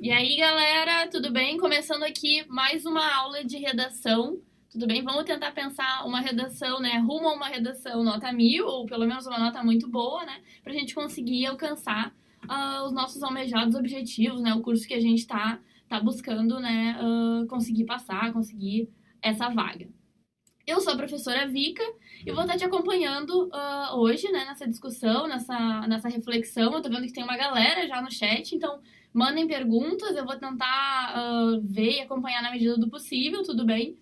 E aí, galera, tudo bem? Começando aqui mais uma aula de redação. Tudo bem? Vamos tentar pensar uma redação, né? Rumo a uma redação nota 1000, ou pelo menos uma nota muito boa, né? Pra gente conseguir alcançar os nossos almejados objetivos, né? O curso que a gente tá buscando, né? Conseguir passar, conseguir essa vaga. Eu sou a professora Vika e vou estar te acompanhando hoje, né, nessa discussão, nessa reflexão. Eu tô vendo que tem uma galera já no chat, então mandem perguntas, eu vou tentar ver e acompanhar na medida do possível, tudo bem?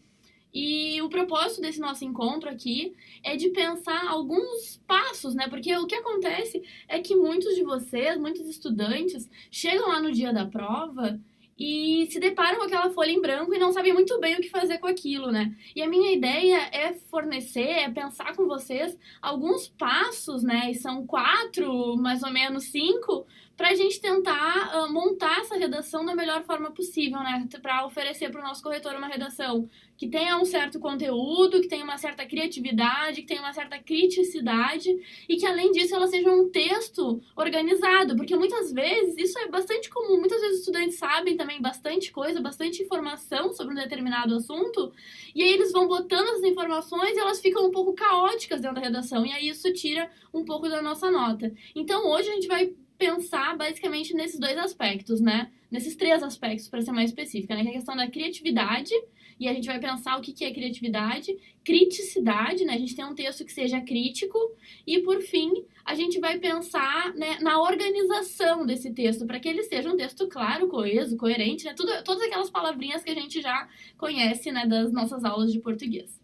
E o propósito desse nosso encontro aqui é de pensar alguns passos, né? Porque o que acontece é que muitos de vocês, muitos estudantes, chegam lá no dia da prova e se deparam com aquela folha em branco e não sabem muito bem o que fazer com aquilo, né? E a minha ideia é fornecer, é pensar com vocês alguns passos, né? E são 4, mais ou menos 5, para a gente tentar montar essa redação da melhor forma possível, né? Para oferecer para o nosso corretor uma redação que tenha um certo conteúdo, que tenha uma certa criatividade, que tenha uma certa criticidade e que, além disso, ela seja um texto organizado, porque muitas vezes isso é bastante comum. Muitas vezes os estudantes sabem também bastante coisa, bastante informação sobre um determinado assunto, e aí eles vão botando essas informações e elas ficam um pouco caóticas dentro da redação, e aí isso tira um pouco da nossa nota. Então, hoje a gente vai pensar basicamente nesses 2 aspectos, né? Nesses 3 aspectos, para ser mais específica, né? Que é a questão da criatividade, e a gente vai pensar o que é criatividade, criticidade, né? A gente tem um texto que seja crítico, e por fim, a gente vai pensar, né, na organização desse texto, para que ele seja um texto claro, coeso, coerente, né? Todas aquelas palavrinhas que a gente já conhece, né, das nossas aulas de português.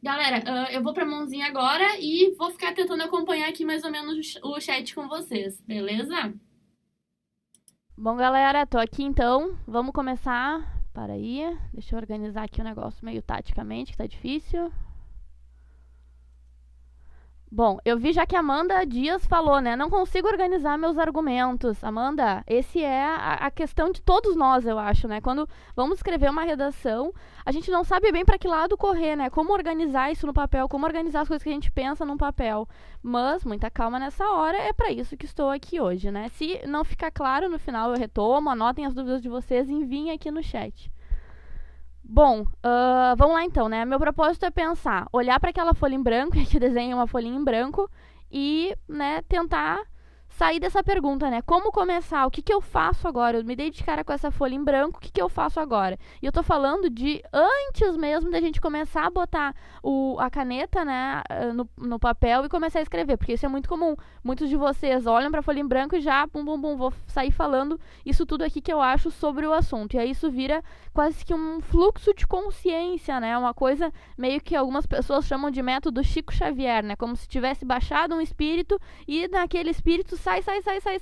Galera, eu vou pra mãozinha agora e vou ficar tentando acompanhar aqui mais ou menos o chat com vocês, beleza? Bom, galera, tô aqui então. Vamos começar. Para aí. Deixa eu organizar aqui o negócio meio taticamente, que tá difícil. Bom, eu vi já que a Amanda Dias falou, né? Não consigo organizar meus argumentos. Amanda, esse é a questão de todos nós, eu acho, né? Quando vamos escrever uma redação, a gente não sabe bem para que lado correr, né? Como organizar isso no papel, como organizar as coisas que a gente pensa num papel. Mas, muita calma nessa hora, é para isso que estou aqui hoje, né? Se não ficar claro no final, eu retomo, anotem as dúvidas de vocês e enviem aqui no chat. Bom, vamos lá então, né? Meu propósito é pensar, olhar para aquela folha em branco, que desenha uma folhinha em branco, e, né, tentar sair dessa pergunta, né? Como começar? O que eu faço agora? Eu me dei de cara com essa folha em branco, o que eu faço agora? E eu tô falando de antes mesmo da gente começar a botar a caneta, né, no papel e começar a escrever, porque isso é muito comum. Muitos de vocês olham pra folha em branco e já, bum, bum, bum, vou sair falando isso tudo aqui que eu acho sobre o assunto. E aí isso vira quase que um fluxo de consciência, né? Uma coisa meio que algumas pessoas chamam de método Chico Xavier, né? Como se tivesse baixado um espírito e naquele espírito sai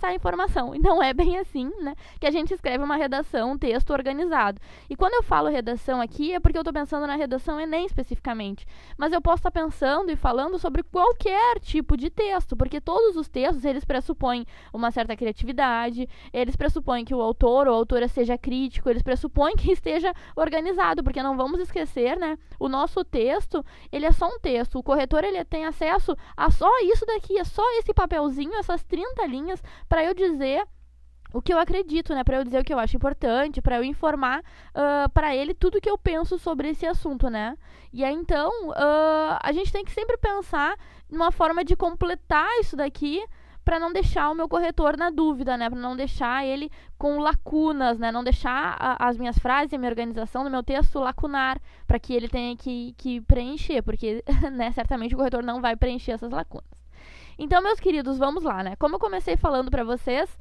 a informação. E não é bem assim, né? Que a gente escreve uma redação, um texto organizado. E quando eu falo redação aqui, é porque eu tô pensando na redação Enem especificamente. Mas eu posso estar pensando e falando sobre qualquer tipo de texto, porque todos os textos, eles pressupõem uma certa criatividade, eles pressupõem que o autor ou a autora seja crítico, eles pressupõem que esteja organizado, porque não vamos esquecer, né? O nosso texto, ele é só um texto. O corretor, ele tem acesso a só isso daqui, é só esse papelzinho, essas 30 linhas, para eu dizer o que eu acredito, né? Para eu dizer o que eu acho importante, para eu informar para ele tudo o que eu penso sobre esse assunto, né? E aí, então, a gente tem que sempre pensar numa forma de completar isso daqui para não deixar o meu corretor na dúvida, né? Para não deixar ele com lacunas, né? Não deixar as minhas frases, a minha organização do meu texto lacunar, para que ele tenha que preencher, porque, né, certamente o corretor não vai preencher essas lacunas. Então, meus queridos, vamos lá, né? Como eu comecei falando para vocês,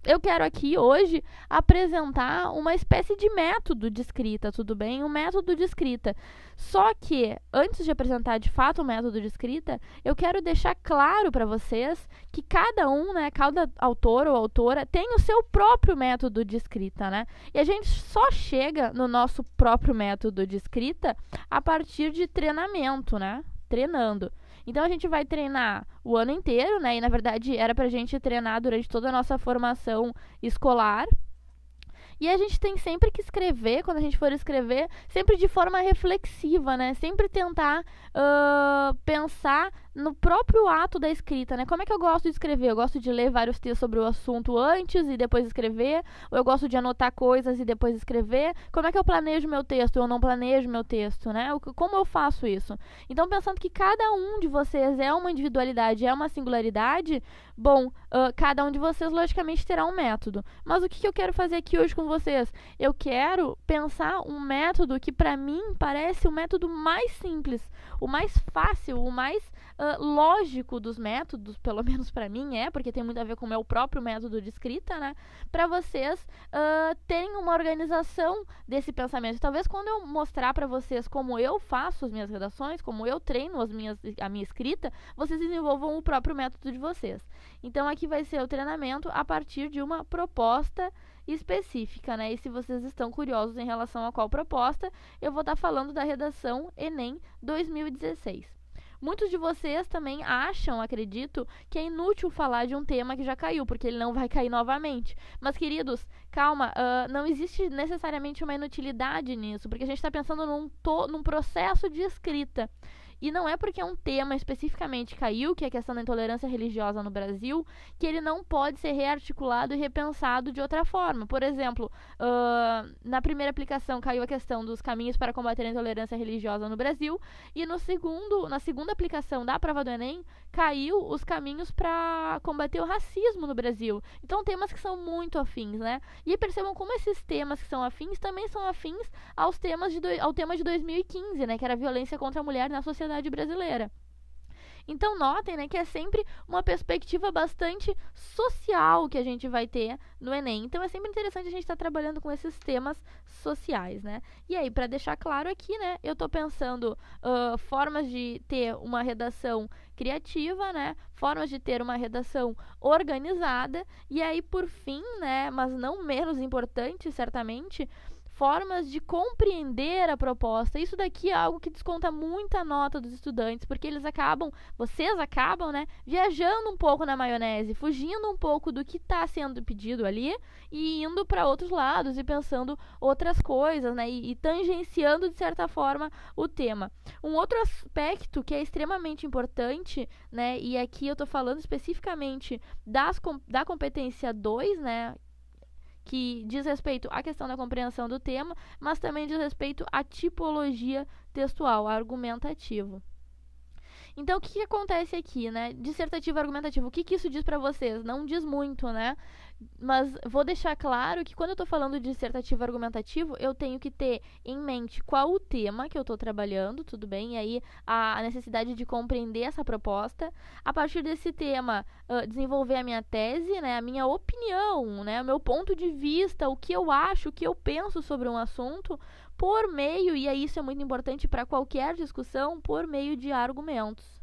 eu quero aqui hoje apresentar uma espécie de método de escrita, tudo bem? Um método de escrita. Só que, antes de apresentar de fato o método de escrita, eu quero deixar claro para vocês que cada um, né, cada autor ou autora tem o seu próprio método de escrita, né? E a gente só chega no nosso próprio método de escrita a partir de treinamento, né? Treinando. Então a gente vai treinar o ano inteiro, né? E na verdade era pra gente treinar durante toda a nossa formação escolar. E a gente tem sempre que escrever, quando a gente for escrever, sempre de forma reflexiva, né? Sempre tentar pensar no próprio ato da escrita, né? Como é que eu gosto de escrever? Eu gosto de ler vários textos sobre o assunto antes e depois escrever, ou eu gosto de anotar coisas e depois escrever? Como é que eu planejo meu texto ou eu não planejo meu texto, né? Como eu faço isso? Então, pensando que cada um de vocês é uma individualidade, é uma singularidade, bom, cada um de vocês, logicamente, terá um método. Mas o que eu quero fazer aqui hoje com vocês? Eu quero pensar um método que, para mim, parece o método mais simples, o mais fácil, o mais lógico dos métodos, pelo menos para mim porque tem muito a ver com o meu próprio método de escrita, né? Para vocês terem uma organização desse pensamento. Talvez quando eu mostrar para vocês como eu faço as minhas redações, como eu treino a minha escrita, vocês desenvolvam o próprio método de vocês. Então aqui vai ser o treinamento a partir de uma proposta específica, né? E se vocês estão curiosos em relação a qual proposta, eu vou estar falando da redação Enem 2016. Muitos de vocês também acham, acredito, que é inútil falar de um tema que já caiu, porque ele não vai cair novamente. Mas, queridos, calma, não existe necessariamente uma inutilidade nisso, porque a gente está pensando num processo de escrita. E não é porque um tema especificamente caiu, que é a questão da intolerância religiosa no Brasil, que ele não pode ser rearticulado e repensado de outra forma. Por exemplo, na primeira aplicação caiu a questão dos caminhos para combater a intolerância religiosa no Brasil, e na segunda aplicação da prova do Enem, caiu os caminhos para combater o racismo no Brasil. Então, temas que são muito afins, né? E percebam como esses temas que são afins também são afins ao tema de 2015, né? Que era a violência contra a mulher na sociedade brasileira. Então notem, né, que é sempre uma perspectiva bastante social que a gente vai ter no Enem. Então é sempre interessante a gente estar trabalhando com esses temas sociais, né? E aí, para deixar claro aqui, né, eu estou pensando formas de ter uma redação criativa, né? Formas de ter uma redação organizada. E aí, por fim, né, mas não menos importante, certamente, formas de compreender a proposta. Isso daqui é algo que desconta muita nota dos estudantes, porque vocês acabam, né, viajando um pouco na maionese, fugindo um pouco do que está sendo pedido ali e indo para outros lados e pensando outras coisas, né, e tangenciando de certa forma o tema. Um outro aspecto que é extremamente importante, né, e aqui eu estou falando especificamente da competência 2, né, que diz respeito à questão da compreensão do tema, mas também diz respeito à tipologia textual, argumentativo. Então, o que acontece aqui, né? Dissertativo argumentativo, o que isso diz para vocês? Não diz muito, né? Mas vou deixar claro que quando eu estou falando de dissertativo argumentativo, eu tenho que ter em mente qual o tema que eu estou trabalhando, tudo bem? E aí a necessidade de compreender essa proposta. A partir desse tema, desenvolver a minha tese, né? A minha opinião, né? O meu ponto de vista, o que eu acho, o que eu penso sobre um assunto, por meio, e aí isso é muito importante para qualquer discussão, por meio de argumentos.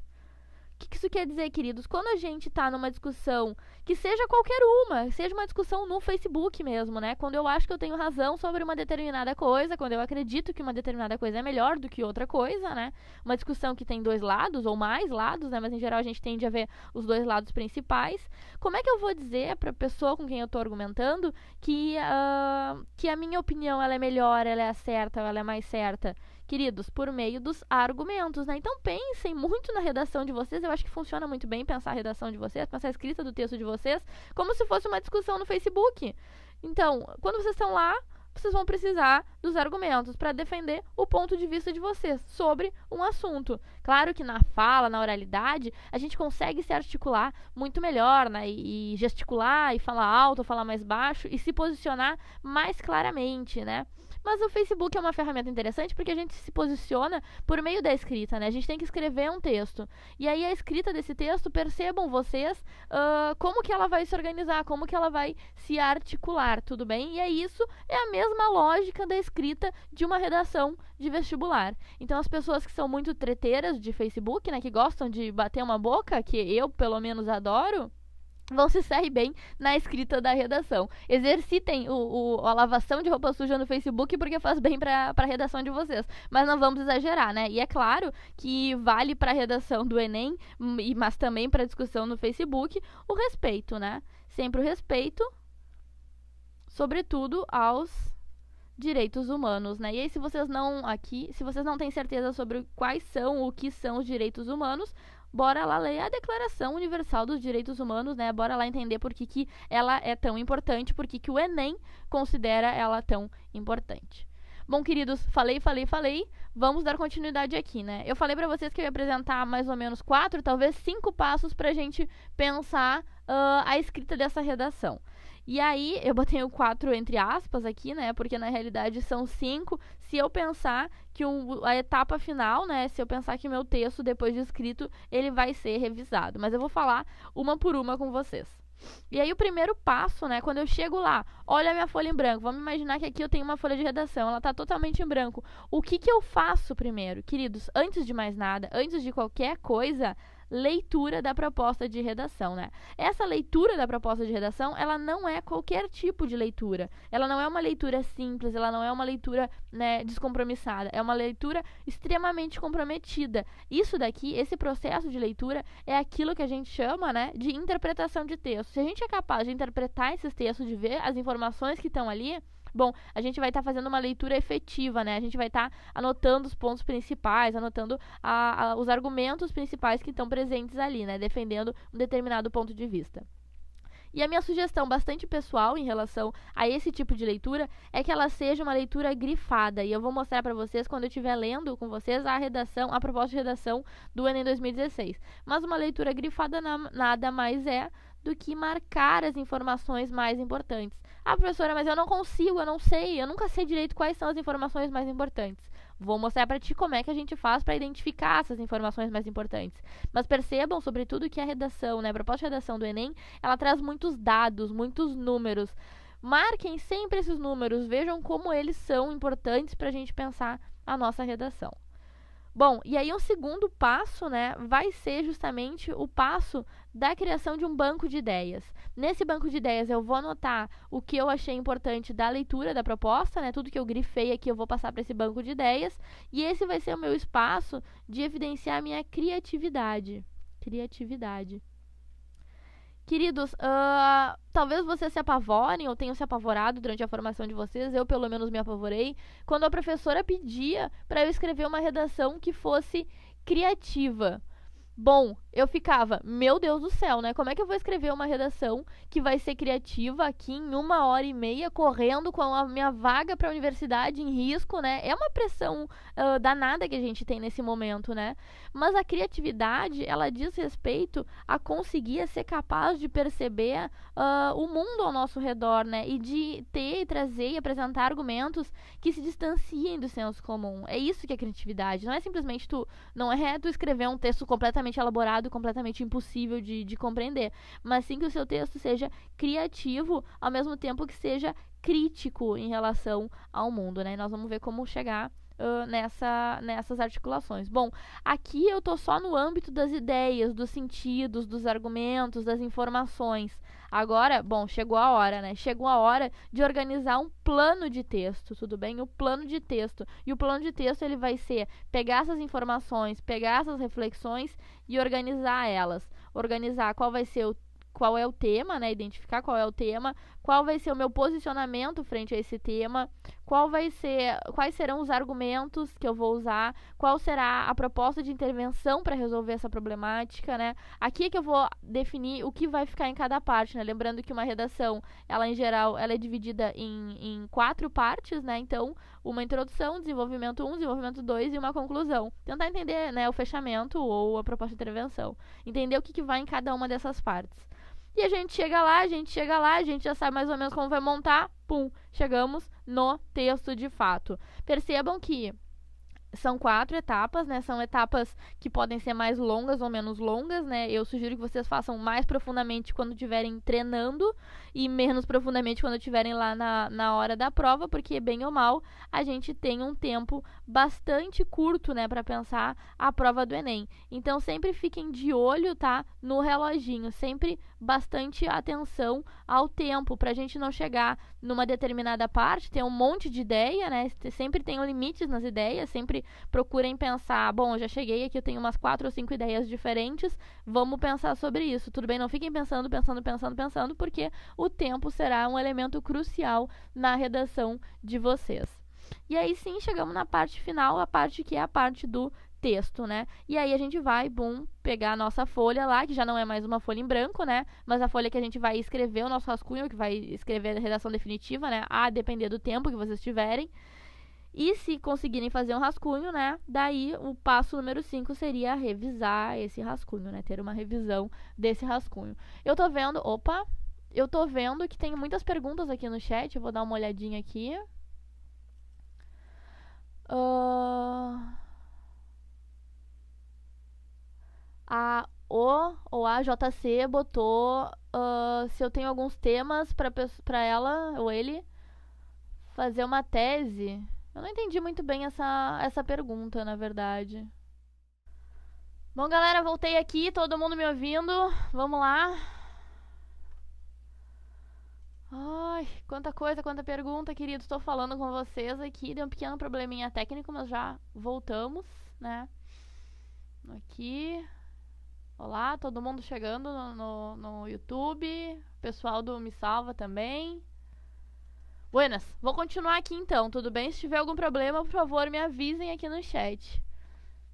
O que isso quer dizer, queridos? Quando a gente está numa discussão, que seja qualquer uma, seja uma discussão no Facebook mesmo, né? Quando eu acho que eu tenho razão sobre uma determinada coisa, quando eu acredito que uma determinada coisa é melhor do que outra coisa, né? Uma discussão que tem dois lados ou mais lados, né? Mas em geral a gente tende a ver os dois lados principais. Como é que eu vou dizer para a pessoa com quem eu estou argumentando que a minha opinião ela é melhor, ela é a certa, ela é mais certa? Queridos, por meio dos argumentos, né? Então pensem muito na redação de vocês. Eu acho que funciona muito bem pensar a redação de vocês, pensar a escrita do texto de vocês, como se fosse uma discussão no Facebook. Então, quando vocês estão lá, vocês vão precisar dos argumentos para defender o ponto de vista de vocês sobre um assunto. Claro que na fala, na oralidade, a gente consegue se articular muito melhor, né? E gesticular, e falar alto, falar mais baixo, e se posicionar mais claramente, né? Mas o Facebook é uma ferramenta interessante porque a gente se posiciona por meio da escrita, né? A gente tem que escrever um texto. E aí a escrita desse texto, percebam vocês como que ela vai se organizar, como que ela vai se articular, tudo bem? E é isso, é a mesma lógica da escrita de uma redação de vestibular. Então as pessoas que são muito treteiras de Facebook, né? Que gostam de bater uma boca, que eu pelo menos adoro, vão se sair bem na escrita da redação. Exercitem a lavação de roupa suja no Facebook porque faz bem para a redação de vocês. Mas não vamos exagerar, né? E é claro que vale para a redação do Enem, mas também para a discussão no Facebook, o respeito, né? Sempre o respeito, sobretudo aos direitos humanos, né? E aí, se vocês não têm certeza sobre o que são os direitos humanos, bora lá ler a Declaração Universal dos Direitos Humanos, né? Bora lá entender por que ela é tão importante, por que o Enem considera ela tão importante. Bom, queridos, falei. Vamos dar continuidade aqui, né? Eu falei pra vocês que eu ia apresentar mais ou menos 4, talvez 5 passos pra gente pensar a escrita dessa redação. E aí, eu botei o 4 entre aspas aqui, né? Porque na realidade são 5. Se eu pensar que a etapa final, né? Se eu pensar que o meu texto, depois de escrito, ele vai ser revisado. Mas eu vou falar uma por uma com vocês. E aí o primeiro passo, né, quando eu chego lá, olha a minha folha em branco, vamos imaginar que aqui eu tenho uma folha de redação, ela está totalmente em branco. O que eu faço primeiro? Queridos, antes de mais nada, antes de qualquer coisa, leitura da proposta de redação, né? Essa leitura da proposta de redação, ela não é qualquer tipo de leitura. Ela não é uma leitura simples, ela não é uma leitura, né, descompromissada. É uma leitura extremamente comprometida. Isso daqui, esse processo de leitura, é aquilo que a gente chama, né, de interpretação de texto. Se a gente é capaz de interpretar esses textos, de ver as informações que estão ali, bom, a gente vai estar fazendo uma leitura efetiva, né? A gente vai estar anotando os pontos principais, anotando os argumentos principais que estão presentes ali, né? Defendendo um determinado ponto de vista. E a minha sugestão bastante pessoal em relação a esse tipo de leitura é que ela seja uma leitura grifada. E eu vou mostrar para vocês quando eu estiver lendo com vocês a proposta de redação do Enem 2016. Mas uma leitura grifada nada mais é do que marcar as informações mais importantes. Ah, professora, mas eu não consigo, eu não sei, eu nunca sei direito quais são as informações mais importantes. Vou mostrar para ti como é que a gente faz para identificar essas informações mais importantes. Mas percebam, sobretudo, que a redação, né, a proposta de redação do Enem, ela traz muitos dados, muitos números. Marquem sempre esses números, vejam como eles são importantes para a gente pensar a nossa redação. Bom, e aí um segundo passo, né, vai ser justamente o passo da criação de um banco de ideias. Nesse banco de ideias eu vou anotar o que eu achei importante da leitura da proposta, né, tudo que eu grifei aqui eu vou passar para esse banco de ideias, e esse vai ser o meu espaço de evidenciar a minha criatividade. Queridos, talvez vocês se apavorem ou tenham se apavorado durante a formação de vocês, eu pelo menos me apavorei, quando a professora pedia para eu escrever uma redação que fosse criativa. Bom, eu ficava, meu Deus do céu, né? Como é que eu vou escrever uma redação que vai ser criativa aqui em 1h30, correndo com a minha vaga para a universidade em risco, né? É uma pressão danada que a gente tem nesse momento, né? Mas a criatividade, ela diz respeito a conseguir ser capaz de perceber o mundo ao nosso redor, né? E de ter, trazer e apresentar argumentos que se distanciem do senso comum. É isso que é criatividade. Não é simplesmente tu escrever um texto completamente elaborado, completamente impossível de compreender, mas sim que o seu texto seja criativo, ao mesmo tempo que seja crítico em relação ao mundo, né? E nós vamos ver como chegar nessas articulações. Bom, aqui eu tô só no âmbito das ideias, dos sentidos, dos argumentos, das informações. Agora, bom, chegou a hora, né? Chegou a hora de organizar um plano de texto, tudo bem? O plano de texto. E o plano de texto, ele vai ser pegar essas informações, pegar essas reflexões e organizar elas. Organizar qual é o tema, né? Identificar qual é o tema, qual vai ser o meu posicionamento frente a esse tema, quais serão os argumentos que eu vou usar, qual será a proposta de intervenção para resolver essa problemática, né? Aqui é que eu vou definir o que vai ficar em cada parte, né? Lembrando que uma redação, ela em geral, ela é dividida em 4 partes, né? Então, uma introdução, desenvolvimento 1, desenvolvimento 2 e uma conclusão. Tentar entender, né, o fechamento ou a proposta de intervenção. Entender o que vai em cada uma dessas partes. E a gente chega lá, a gente já sabe mais ou menos como vai montar, pum, chegamos no texto de fato. Percebam que são 4 etapas, né? São etapas que podem ser mais longas ou menos longas, né? Eu sugiro que vocês façam mais profundamente quando estiverem treinando e menos profundamente quando estiverem lá na hora da prova, porque bem ou mal a gente tem um tempo bastante curto, né, para pensar a prova do Enem. Então sempre fiquem de olho, tá, no reloginho, sempre bastante atenção ao tempo, pra gente não chegar numa determinada parte, ter um monte de ideia, né? Sempre tem limites nas ideias, sempre procurem pensar, bom, eu já cheguei aqui, eu tenho umas 4 ou 5 ideias diferentes, vamos pensar sobre isso. Tudo bem? Não fiquem pensando, porque o tempo será um elemento crucial na redação de vocês. E aí sim, chegamos na parte final, a parte que é a parte do texto, né? E aí a gente vai, pegar a nossa folha lá, que já não é mais uma folha em branco, né? Mas a folha que a gente vai escrever o nosso rascunho, que vai escrever a redação definitiva, né? A depender do tempo que vocês tiverem. E se conseguirem fazer um rascunho, né? Daí o passo número 5 seria revisar esse rascunho, né? Ter uma revisão desse rascunho. Eu tô vendo que tem muitas perguntas aqui no chat. Eu vou dar uma olhadinha aqui. A JC botou se eu tenho alguns temas pra ela ou ele fazer uma tese. Eu não entendi muito bem essa pergunta, na verdade. Bom, galera, voltei aqui, todo mundo me ouvindo. Vamos lá. Ai, quanta coisa, quanta pergunta, queridos. Estou falando com vocês aqui. Deu um pequeno probleminha técnico, mas já voltamos, né? Aqui. Olá, todo mundo chegando no YouTube. Pessoal do Me Salva também. Buenas, vou continuar aqui então, tudo bem? Se tiver algum problema, por favor, me avisem aqui no chat.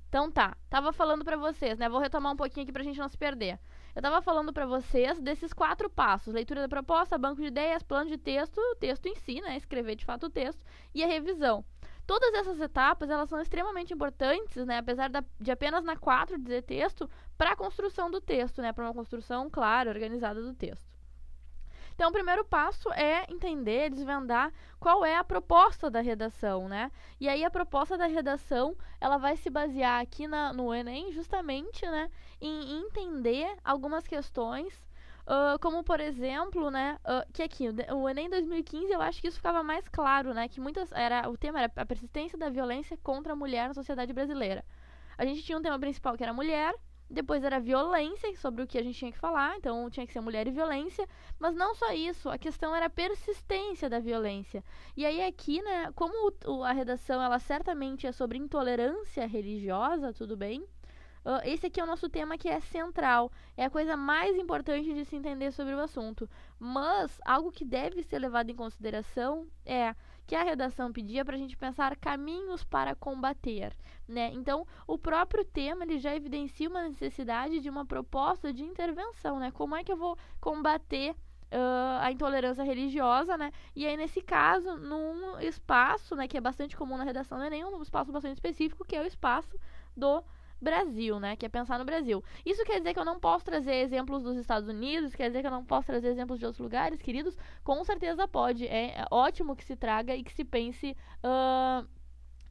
Então tá, tava falando pra vocês, né? Vou retomar um pouquinho aqui pra gente não se perder. Eu tava falando pra vocês desses 4 passos: leitura da proposta, banco de ideias, plano de texto, o texto em si, né? Escrever de fato o texto e a revisão. Todas essas etapas, elas são extremamente importantes, né? Apesar de apenas na 4 dizer texto, para a construção do texto, né? Para uma construção clara, organizada do texto. Então, o primeiro passo é entender, desvendar qual é a proposta da redação, né? E aí, a proposta da redação, ela vai se basear aqui no Enem, justamente, né? Em entender algumas questões, como, por exemplo, né? Que aqui, o Enem 2015, eu acho que isso ficava mais claro, né? Que o tema era a persistência da violência contra a mulher na sociedade brasileira. A gente tinha um tema principal que era mulher. Depois era violência, sobre o que a gente tinha que falar, então tinha que ser mulher e violência. Mas não só isso, a questão era a persistência da violência. E aí aqui, né, como a redação, ela certamente é sobre intolerância religiosa, tudo bem? Esse aqui é o nosso tema que é central, é a coisa mais importante de se entender sobre o assunto. Mas algo que deve ser levado em consideração é que a redação pedia para a gente pensar caminhos para combater, né? Então, o próprio tema ele já evidencia uma necessidade de uma proposta de intervenção, né? Como é que eu vou combater a intolerância religiosa, né? E aí, nesse caso, num espaço, né, que é bastante comum na redação, não é nenhum espaço bastante específico, que é o espaço do Brasil, né? Que é pensar no Brasil. Isso quer dizer que eu não posso trazer exemplos dos Estados Unidos? Quer dizer que eu não posso trazer exemplos de outros lugares, queridos? Com certeza pode. É ótimo que se traga e que se pense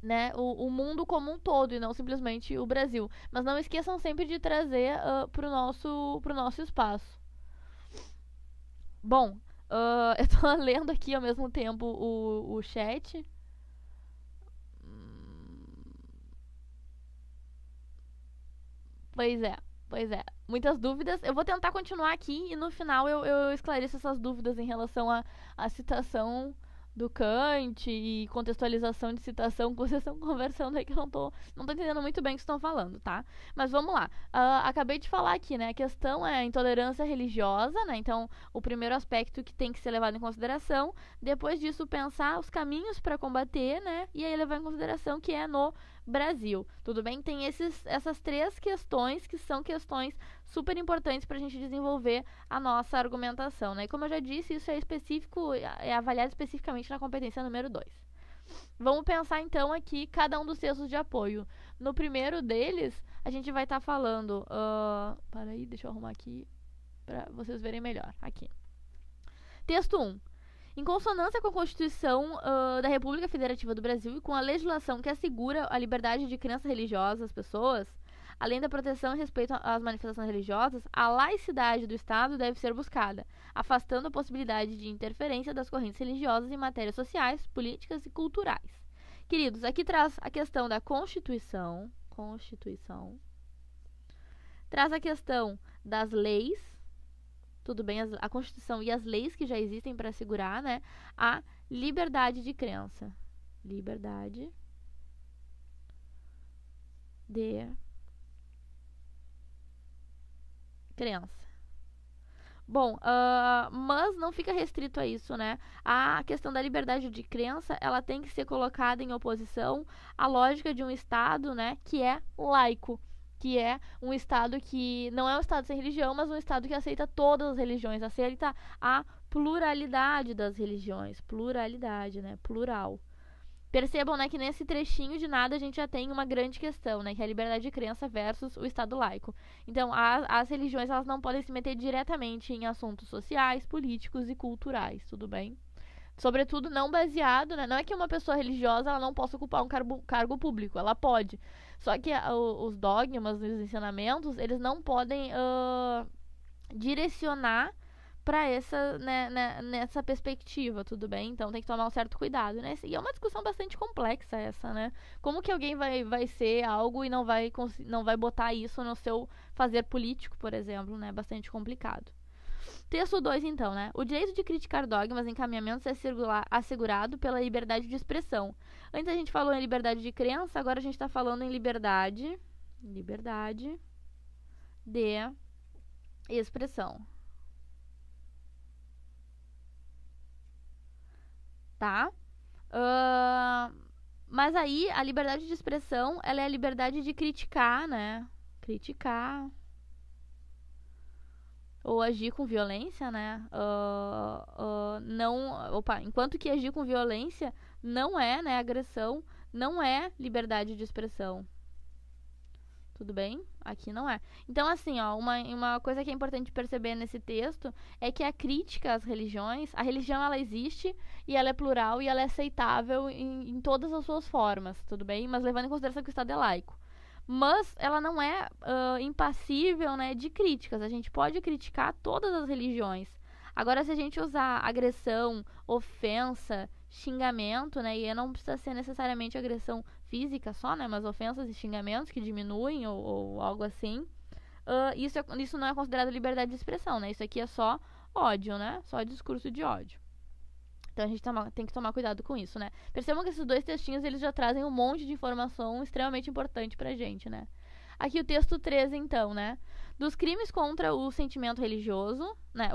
né, o mundo como um todo e não simplesmente o Brasil. Mas não esqueçam sempre de trazer pro nosso espaço. Bom, eu tô lendo aqui ao mesmo tempo o chat. Pois é. Muitas dúvidas. Eu vou tentar continuar aqui e no final eu esclareço essas dúvidas em relação à citação do Kant e contextualização de citação que vocês estão conversando aí que eu não tô entendendo muito bem o que estão falando, tá? Mas vamos lá. Acabei de falar aqui, né? A questão é a intolerância religiosa, né? Então, o primeiro aspecto que tem que ser levado em consideração. Depois disso, pensar os caminhos para combater, né? E aí levar em consideração que é no Brasil, tudo bem? Tem essas 3 questões que são questões super importantes para a gente desenvolver a nossa argumentação, né? E como eu já disse, isso é avaliado especificamente na competência número 2. Vamos pensar então aqui cada um dos textos de apoio. No primeiro deles, a gente vai estar falando... Peraí, deixa eu arrumar aqui para vocês verem melhor. Aqui. Texto 1. Em consonância com a Constituição da República Federativa do Brasil e com a legislação que assegura a liberdade de crença religiosa às pessoas, além da proteção e respeito às manifestações religiosas, a laicidade do Estado deve ser buscada, afastando a possibilidade de interferência das correntes religiosas em matérias sociais, políticas e culturais. Queridos, aqui traz a questão da Constituição, traz a questão das leis, tudo bem, a Constituição e as leis que já existem para assegurar, né, a liberdade de crença. Liberdade de crença. Bom, mas não fica restrito a isso, né? A questão da liberdade de crença, ela tem que ser colocada em oposição à lógica de um Estado, né, que é laico, que é um Estado que não é um Estado sem religião, mas um Estado que aceita todas as religiões, aceita a pluralidade das religiões, pluralidade, né, plural. Percebam, né, que nesse trechinho de nada a gente já tem uma grande questão, né, que é a liberdade de crença versus o Estado laico. Então, as religiões elas não podem se meter diretamente em assuntos sociais, políticos e culturais, tudo bem? Sobretudo não baseado, né, não é que uma pessoa religiosa ela não possa ocupar um cargo público, ela pode. Só que os dogmas, os ensinamentos, eles não podem direcionar para nessa perspectiva, tudo bem? Então tem que tomar um certo cuidado, né? E é uma discussão bastante complexa essa, né? Como que alguém vai ser algo e não vai botar isso no seu fazer político, por exemplo, né? Bastante complicado. Texto 2, então, né? O direito de criticar dogmas e encaminhamentos é assegurado pela liberdade de expressão. Antes a gente falou em liberdade de crença, agora a gente está falando em liberdade de expressão. Tá? Mas aí a liberdade de expressão ela é a liberdade de criticar, né? Criticar ou agir com violência, né? Enquanto que agir com violência não é, né? Agressão não é liberdade de expressão. Tudo bem? Aqui não é. Então, assim, ó, uma coisa que é importante perceber nesse texto é que a crítica às religiões, a religião ela existe e ela é plural e ela é aceitável em todas as suas formas, tudo bem? Mas levando em consideração que o Estado é laico. Mas ela não é impassível, né, de críticas. A gente pode criticar todas as religiões. Agora, se a gente usar agressão, ofensa, xingamento, né, e não precisa ser necessariamente agressão física só, né, mas ofensas e xingamentos que diminuem ou algo assim, isso não é considerado liberdade de expressão, né? Isso aqui é só ódio, né? Só discurso de ódio. Então a gente tem que tomar cuidado com isso, né? Percebam que esses dois textinhos eles já trazem um monte de informação extremamente importante pra gente, né? Aqui o texto 13, então, né? Dos crimes contra o sentimento religioso, né?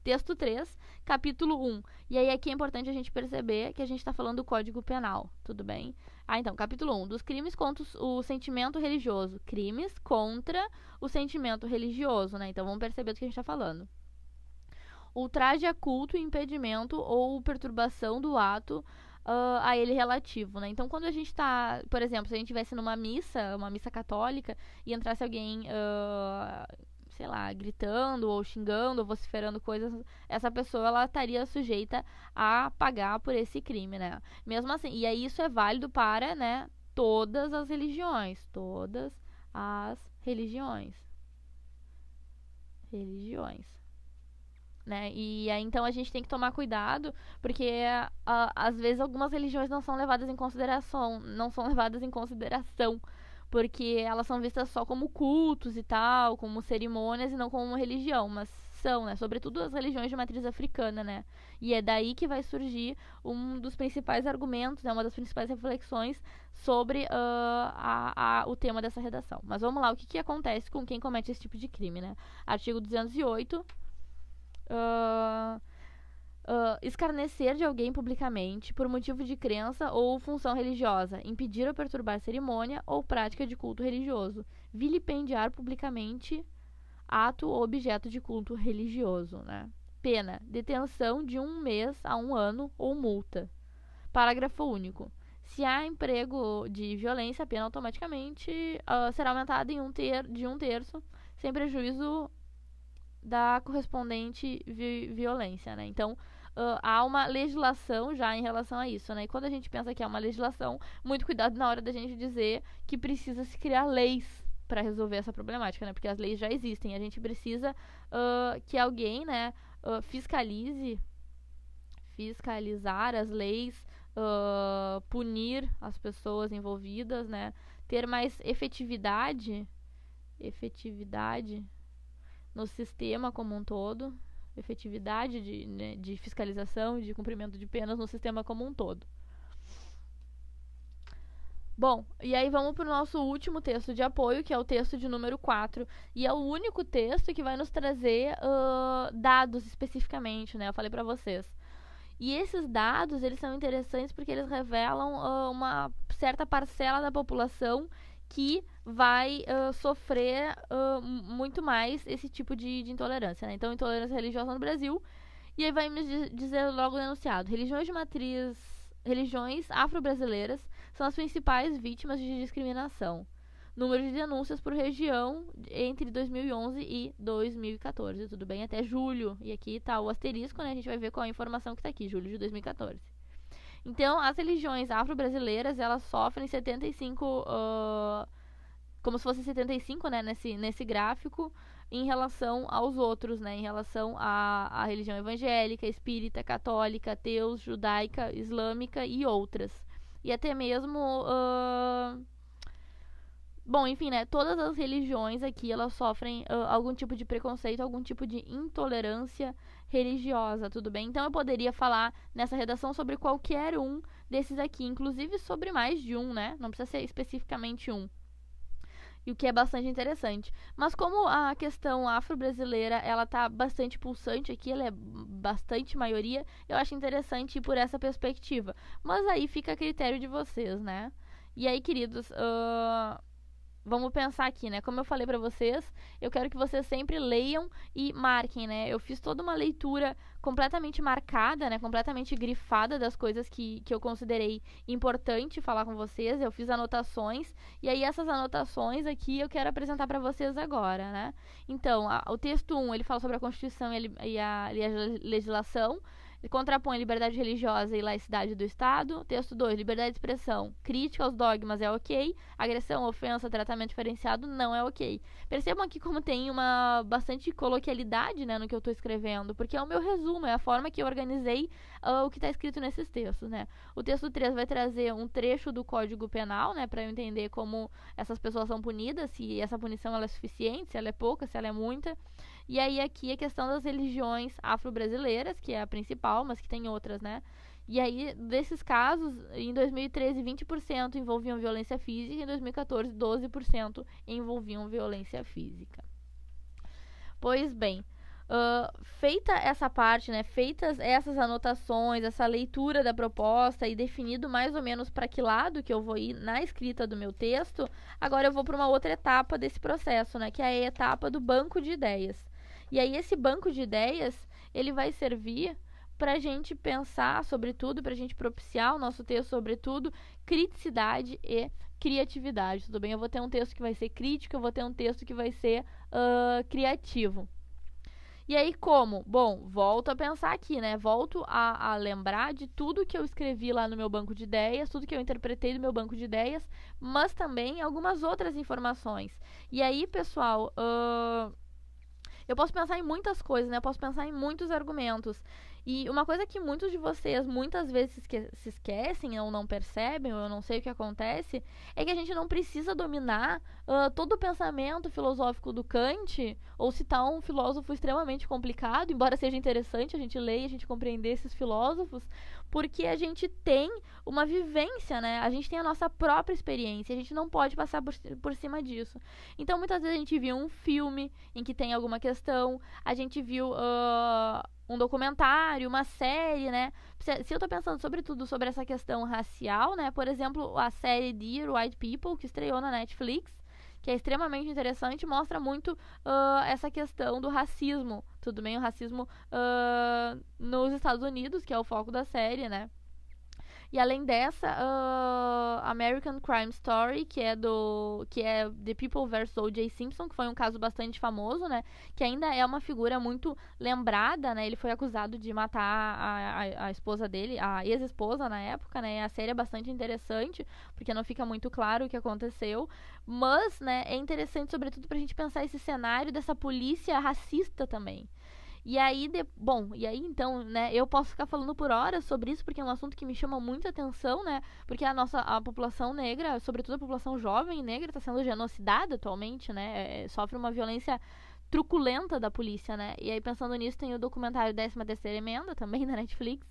Texto 3, capítulo 1. E aí aqui é importante a gente perceber que a gente está falando do Código Penal, tudo bem? Então, capítulo 1. Dos crimes contra o sentimento religioso. Crimes contra o sentimento religioso, né? Então vamos perceber do que a gente está falando. Ultraje a culto, impedimento ou perturbação do ato a ele relativo, né? Então, quando a gente tá, por exemplo, se a gente estivesse numa missa, uma missa católica, e entrasse alguém, sei lá, gritando ou xingando ou vociferando coisas, essa pessoa, ela estaria sujeita a pagar por esse crime, né? Mesmo assim, e aí isso é válido para, né, todas as religiões. Todas as religiões. Né? E aí, então a gente tem que tomar cuidado, porque às vezes algumas religiões não são levadas em consideração, porque elas são vistas só como cultos e tal, como cerimônias e não como uma religião, mas são, né? Sobretudo as religiões de matriz africana, né? E é daí que vai surgir um dos principais argumentos, né? Uma das principais reflexões sobre o tema dessa redação. Mas vamos lá, o que acontece com quem comete esse tipo de crime, né? Artigo 208. Escarnecer de alguém publicamente por motivo de crença ou função religiosa, impedir ou perturbar cerimônia ou prática de culto religioso, vilipendiar publicamente ato ou objeto de culto religioso, né? Pena: detenção de 1 mês a 1 ano ou multa. Parágrafo único. Se há emprego de violência, a pena automaticamente será aumentada de 1/3, sem prejuízo da correspondente violência, né? Então, há uma legislação já em relação a isso, né? E quando a gente pensa que há uma legislação, muito cuidado na hora da gente dizer que precisa se criar leis para resolver essa problemática, né? Porque as leis já existem. A gente precisa que alguém, né, fiscalizar as leis, punir as pessoas envolvidas, né? Ter mais efetividade no sistema como um todo, efetividade de fiscalização e de cumprimento de penas no sistema como um todo. Bom, e aí vamos para o nosso último texto de apoio, que é o texto de número 4. E é o único texto que vai nos trazer dados especificamente, né? Eu falei para vocês. E esses dados, eles são interessantes porque eles revelam uma certa parcela da população que vai sofrer muito mais esse tipo de intolerância, né? Então, intolerância religiosa no Brasil. E aí vai me dizer logo no enunciado: religiões afro-brasileiras são as principais vítimas de discriminação. Número de denúncias por região entre 2011 e 2014, tudo bem? Até julho. E aqui tá o asterisco, né? A gente vai ver qual a informação que tá aqui, julho de 2014. Então, as religiões afro-brasileiras, elas sofrem 75, como se fosse 75, né, nesse gráfico, em relação aos outros, né, em relação à religião evangélica, espírita, católica, ateus, judaica, islâmica e outras. E até mesmo... Bom, enfim, né? Todas as religiões aqui, elas sofrem algum tipo de preconceito, algum tipo de intolerância religiosa, tudo bem? Então eu poderia falar nessa redação sobre qualquer um desses aqui, inclusive sobre mais de um, né? Não precisa ser especificamente um. E o que é bastante interessante. Mas como a questão afro-brasileira, ela tá bastante pulsante aqui, ela é bastante maioria, eu acho interessante ir por essa perspectiva. Mas aí fica a critério de vocês, né? E aí, queridos, vamos pensar aqui, né? Como eu falei pra vocês, eu quero que vocês sempre leiam e marquem, né? Eu fiz toda uma leitura completamente marcada, né? Completamente grifada das coisas que eu considerei importante falar com vocês. Eu fiz anotações e aí essas anotações aqui eu quero apresentar pra vocês agora, né? Então, o texto 1, ele fala sobre a Constituição e a legislação. Ele contrapõe liberdade religiosa e laicidade do Estado. Texto 2, liberdade de expressão. Crítica aos dogmas é ok. Agressão, ofensa, tratamento diferenciado não é ok. Percebam aqui como tem uma bastante coloquialidade, né, no que eu estou escrevendo, porque é o meu resumo, é a forma que eu organizei o que está escrito nesses textos, né. O texto 3 vai trazer um trecho do Código Penal, né, para eu entender como essas pessoas são punidas, se essa punição ela é suficiente, se ela é pouca, se ela é muita. E aí aqui a questão das religiões afro-brasileiras, que é a principal, mas que tem outras, né? E aí, desses casos, em 2013, 20% envolviam violência física, e em 2014, 12% envolviam violência física. Pois bem, feita essa parte, né, feitas essas anotações, essa leitura da proposta e definido mais ou menos para que lado que eu vou ir na escrita do meu texto, agora eu vou para uma outra etapa desse processo, né, que é a etapa do banco de ideias. E aí esse banco de ideias, ele vai servir para a gente pensar sobre tudo, para a gente propiciar o nosso texto sobre tudo, criticidade e criatividade, tudo bem? Eu vou ter um texto que vai ser crítico, eu vou ter um texto que vai ser criativo. E aí como? Bom, volto a pensar aqui, né? Volto a lembrar de tudo que eu escrevi lá no meu banco de ideias, tudo que eu interpretei do meu banco de ideias, mas também algumas outras informações. E aí, pessoal, eu posso pensar em muitas coisas, né? Eu posso pensar em muitos argumentos. E uma coisa que muitos de vocês muitas vezes se esquecem ou não percebem, ou eu não sei o que acontece, é que a gente não precisa dominar todo o pensamento filosófico do Kant, ou citar um filósofo extremamente complicado, embora seja interessante a gente ler e a gente compreender esses filósofos, porque a gente tem uma vivência, né? A gente tem a nossa própria experiência, a gente não pode passar por cima disso. Então, muitas vezes a gente viu um filme em que tem alguma questão, a gente viu um documentário, uma série, né? Se eu tô pensando sobretudo sobre essa questão racial, né? Por exemplo, a série Dear White People, que estreou na Netflix, que é extremamente interessante, mostra muito essa questão do racismo, tudo bem? O racismo nos Estados Unidos, que é o foco da série, né? E além dessa, American Crime Story, que é The People vs. O.J. Simpson, que foi um caso bastante famoso, né? Que ainda é uma figura muito lembrada, né? Ele foi acusado de matar a esposa dele, a ex-esposa na época, né? A série é bastante interessante, porque não fica muito claro o que aconteceu. Mas, né, é interessante, sobretudo, pra gente pensar esse cenário dessa polícia racista também. E aí, então, né, eu posso ficar falando por horas sobre isso, porque é um assunto que me chama muita atenção, né, porque a população negra, sobretudo a população jovem negra, está sendo genocidada atualmente, né, sofre uma violência truculenta da polícia, né, e aí pensando nisso tem o documentário 13ª Emenda, também na Netflix,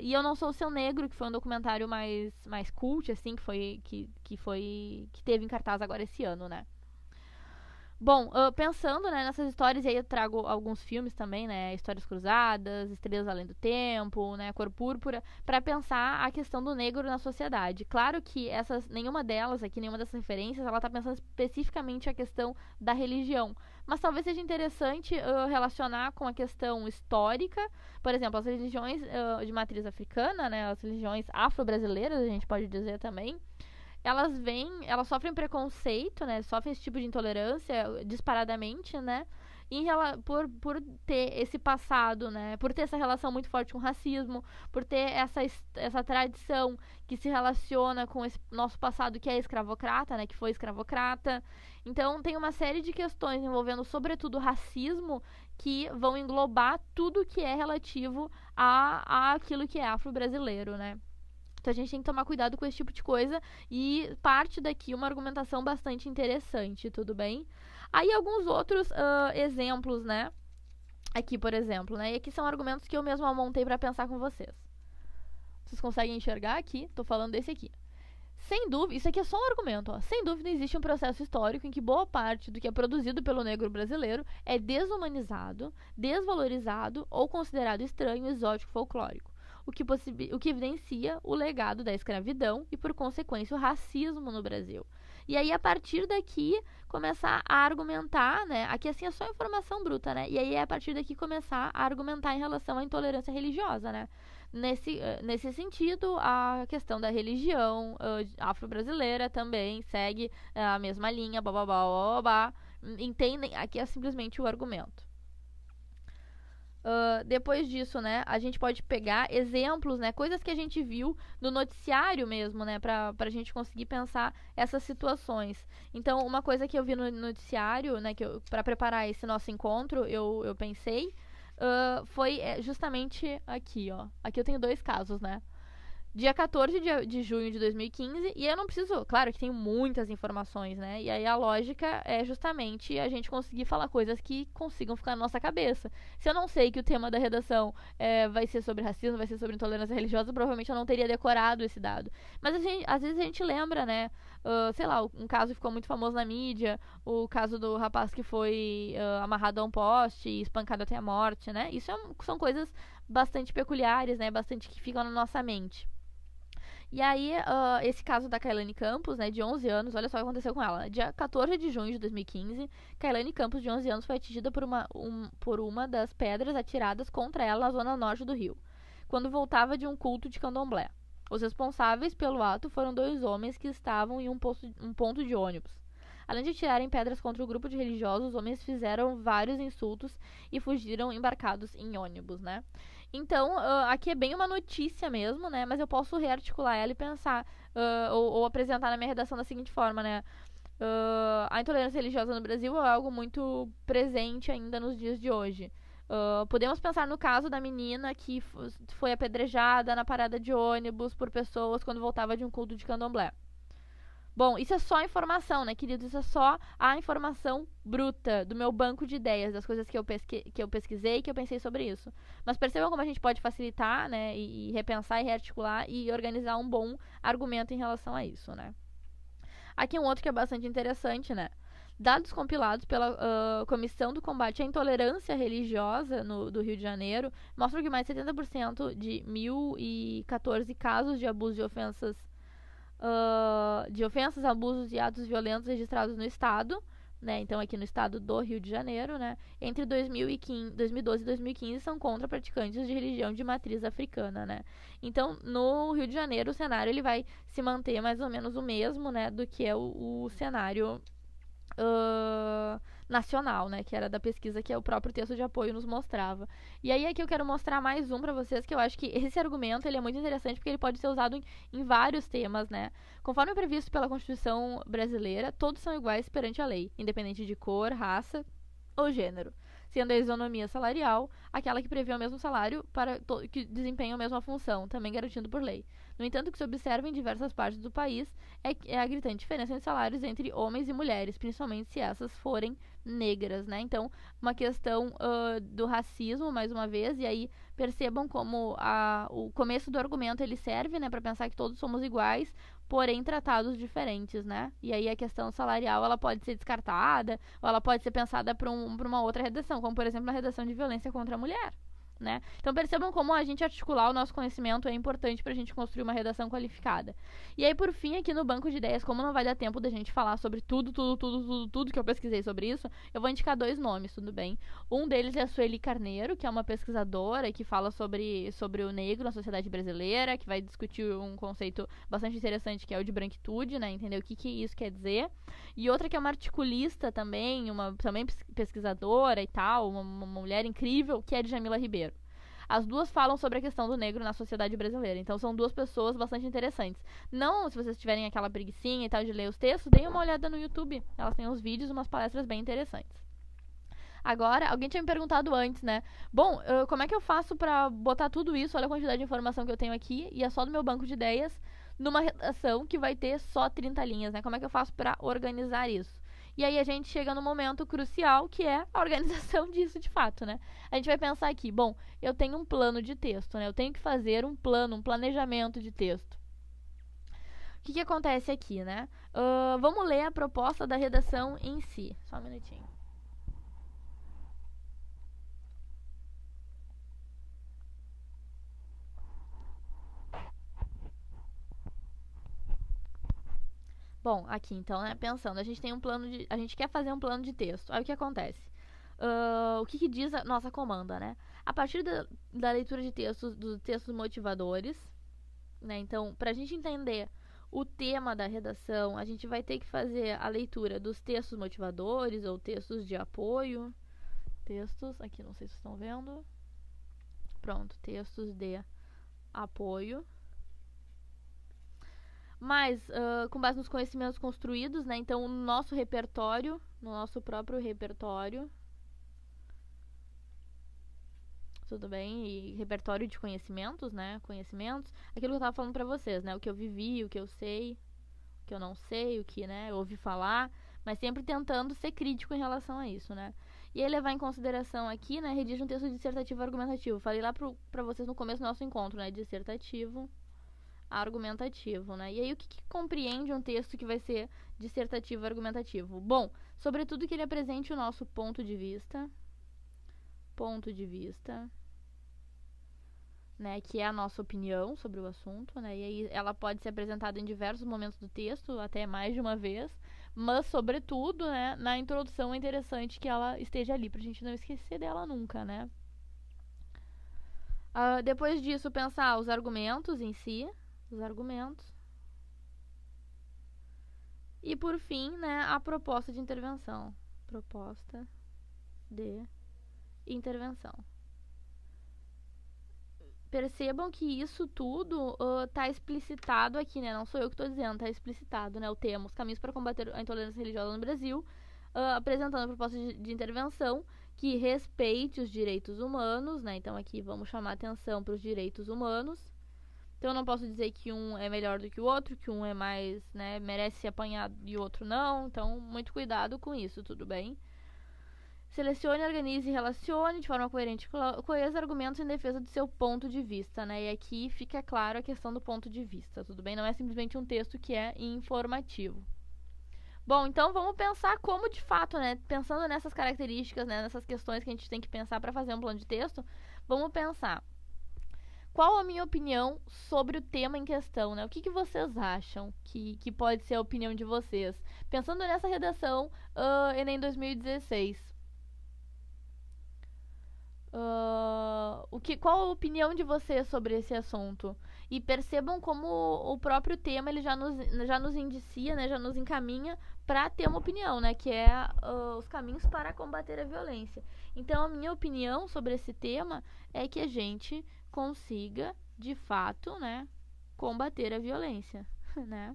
E Eu Não Sou Seu Negro, que foi um documentário mais cult, assim, que teve em cartaz agora esse ano, né? Bom, pensando, né, nessas histórias, e aí eu trago alguns filmes também, né, Histórias Cruzadas, Estrelas Além do Tempo, né, Cor Púrpura, para pensar a questão do negro na sociedade. Claro que nenhuma delas aqui, nenhuma dessas referências, ela tá pensando especificamente a questão da religião, mas talvez seja interessante relacionar com a questão histórica, por exemplo, as religiões de matriz africana, né, as religiões afro-brasileiras, a gente pode dizer também, elas sofrem preconceito, né? Sofrem esse tipo de intolerância disparadamente, né? Por ter esse passado, né? Por ter essa relação muito forte com o racismo, por ter essa tradição que se relaciona com esse nosso passado que é escravocrata, né? Que foi escravocrata. Então tem uma série de questões envolvendo, sobretudo, racismo que vão englobar tudo que é relativo a aquilo que é afro-brasileiro, né? Então a gente tem que tomar cuidado com esse tipo de coisa e parte daqui uma argumentação bastante interessante, tudo bem? Aí alguns outros exemplos, né? Aqui, por exemplo, né? E aqui são argumentos que eu mesma montei para pensar com vocês. Vocês conseguem enxergar aqui? Tô falando desse aqui. Sem dúvida, isso aqui é só um argumento, ó. Sem dúvida existe um processo histórico em que boa parte do que é produzido pelo negro brasileiro é desumanizado, desvalorizado ou considerado estranho, exótico, folclórico. O que evidencia o legado da escravidão e, por consequência, o racismo no Brasil. E aí, a partir daqui, começar a argumentar, né? Aqui, assim, é só informação bruta, né? E aí, a partir daqui, começar a argumentar em relação à intolerância religiosa, né? Nesse sentido, a questão da religião afro-brasileira também segue a mesma linha, babá. Entendem? Aqui é simplesmente o argumento. Depois disso, né, a gente pode pegar exemplos, né, coisas que a gente viu no noticiário mesmo, né, pra gente conseguir pensar essas situações. Então, uma coisa que eu vi no noticiário, né, pra preparar esse nosso encontro, eu pensei, foi justamente aqui, ó. Aqui eu tenho 2 casos, né. Dia 14 de junho de 2015, e eu não preciso, claro que tem muitas informações, né? E aí a lógica é justamente a gente conseguir falar coisas que consigam ficar na nossa cabeça. Se eu não sei que o tema da redação vai ser sobre racismo, vai ser sobre intolerância religiosa, provavelmente eu não teria decorado esse dado. Mas às vezes a gente lembra, né? Sei lá, um caso que ficou muito famoso na mídia, o caso do rapaz que foi amarrado a um poste e espancado até a morte, né? Isso são coisas bastante peculiares, né? Bastante que ficam na nossa mente. E aí, esse caso da Kailane Campos, né, de 11 anos, olha só o que aconteceu com ela. Dia 14 de junho de 2015, Kailane Campos, de 11 anos, foi atingida por uma das pedras atiradas contra ela na zona norte do Rio, quando voltava de um culto de candomblé. Os responsáveis pelo ato foram 2 homens que estavam em um ponto de ônibus. Além de atirarem pedras contra o grupo de religiosos, os homens fizeram vários insultos e fugiram embarcados em ônibus, né? Então, aqui é bem uma notícia mesmo, né? Mas eu posso rearticular ela e pensar, ou apresentar na minha redação da seguinte forma, né? A intolerância religiosa no Brasil é algo muito presente ainda nos dias de hoje. Podemos pensar no caso da menina que foi apedrejada na parada de ônibus por pessoas quando voltava de um culto de candomblé. Bom, isso é só informação, né, queridos? Isso é só a informação bruta do meu banco de ideias, das coisas que eu pesquisei e que eu pensei sobre isso. Mas percebam como a gente pode facilitar, né, e repensar e rearticular e organizar um bom argumento em relação a isso, né? Aqui um outro que é bastante interessante, né? Dados compilados pela Comissão do Combate à Intolerância Religiosa do Rio de Janeiro mostram que mais de 70% de 1.014 casos de abuso de ofensas, abusos e atos violentos registrados no estado, né? Então aqui no estado do Rio de Janeiro, né? Entre 2012 e 2015 são contra praticantes de religião de matriz africana, né? Então no Rio de Janeiro o cenário ele vai se manter mais ou menos o mesmo, né? Do que é o cenário nacional, né, que era da pesquisa que o próprio texto de apoio nos mostrava. E aí aqui eu quero mostrar mais um para vocês, que eu acho que esse argumento ele é muito interessante porque ele pode ser usado em vários temas, né. Conforme previsto pela Constituição brasileira, todos são iguais perante a lei, independente de cor, raça ou gênero, sendo a isonomia salarial aquela que prevê o mesmo salário para que desempenham a mesma função, também garantido por lei. No entanto, o que se observa em diversas partes do país é a gritante diferença em salários entre homens e mulheres, principalmente se essas forem negras, né? Então, uma questão do racismo, mais uma vez, e aí percebam como o começo do argumento ele serve, né, para pensar que todos somos iguais, porém tratados diferentes, né? E aí a questão salarial, ela pode ser descartada, ou ela pode ser pensada para uma outra redação, como por exemplo na redação de violência contra a mulher, né? Então percebam como a gente articular o nosso conhecimento é importante pra gente construir uma redação qualificada. E aí, por fim, aqui no banco de ideias, como não vai dar tempo da gente falar sobre tudo que eu pesquisei sobre isso, eu vou indicar 2 nomes, tudo bem? Um deles é a Sueli Carneiro, que é uma pesquisadora que fala sobre o negro na sociedade brasileira, que vai discutir um conceito bastante interessante que é o de branquitude, né? Entender o que isso quer dizer. E outra que é uma articulista também, também pesquisadora e tal, uma mulher incrível, que é a Djamila Ribeiro. As duas falam sobre a questão do negro na sociedade brasileira. Então são 2 pessoas bastante interessantes. Não, se vocês tiverem aquela preguicinha e tal de ler os textos, deem uma olhada no YouTube. Elas têm uns vídeos, umas palestras bem interessantes. Agora, alguém tinha me perguntado antes, né? Bom, como é que eu faço pra botar tudo isso? Olha a quantidade de informação que eu tenho aqui, e é só do meu banco de ideias, numa redação que vai ter só 30 linhas, né? Como é que eu faço pra organizar isso? E aí a gente chega no momento crucial, que é a organização disso de fato, né? A gente vai pensar aqui, bom, eu tenho um plano de texto, né? Eu tenho que fazer um planejamento de texto. O que acontece aqui, né? Vamos ler a proposta da redação em si. Só um minutinho. Bom, aqui então, né, pensando, a gente quer fazer um plano de texto. Aí o que acontece? O que diz a nossa comanda, né? A partir da leitura de textos, dos textos motivadores, né? Então, pra gente entender o tema da redação, a gente vai ter que fazer a leitura dos textos motivadores ou textos de apoio. Textos, aqui não sei se vocês estão vendo. Pronto, textos de apoio. Mas, com base nos conhecimentos construídos, né? Então, no nosso próprio repertório, tudo bem? E repertório de conhecimentos, né? Conhecimentos, aquilo que eu tava falando pra vocês, né? O que eu vivi, o que eu sei, o que eu não sei, o que, né, eu ouvi falar, mas sempre tentando ser crítico em relação a isso, né? E aí levar em consideração aqui, né, redige um texto dissertativo argumentativo. Falei lá pra vocês no começo do nosso encontro, né? Dissertativo argumentativo, né? E aí o que compreende um texto que vai ser dissertativo argumentativo? Bom, sobretudo que ele apresente o nosso ponto de vista, né, que é a nossa opinião sobre o assunto, né? E aí ela pode ser apresentada em diversos momentos do texto, até mais de uma vez, mas sobretudo, né, na introdução é interessante que ela esteja ali pra gente não esquecer dela nunca, né? Depois disso, pensar os argumentos em si, e por fim, né, a proposta de intervenção. Percebam que isso tudo tá explicitado aqui, né? Não sou eu que estou dizendo, tá explicitado, né? O tema, os caminhos para combater a intolerância religiosa no Brasil, apresentando a proposta de intervenção que respeite os direitos humanos, né? Então aqui vamos chamar atenção para os direitos humanos. Então eu não posso dizer que um é melhor do que o outro, que um é mais, né, merece ser apanhado e o outro não. Então, muito cuidado com isso, tudo bem? Selecione, organize e relacione de forma coerente e coesa argumentos em defesa do seu ponto de vista, né? E aqui fica claro a questão do ponto de vista, tudo bem? Não é simplesmente um texto que é informativo. Bom, então vamos pensar como de fato, né? Pensando nessas características, né, nessas questões que a gente tem que pensar para fazer um plano de texto, vamos pensar. Qual a minha opinião sobre o tema em questão, né? O que vocês acham que pode ser a opinião de vocês? Pensando nessa redação, Enem 2016. Qual a opinião de vocês sobre esse assunto? E percebam como o próprio tema ele já nos indicia, né? Já nos encaminha para ter uma opinião, né? Que é os caminhos para combater a violência. Então, a minha opinião sobre esse tema é que a gente consiga, de fato, né, combater a violência, né?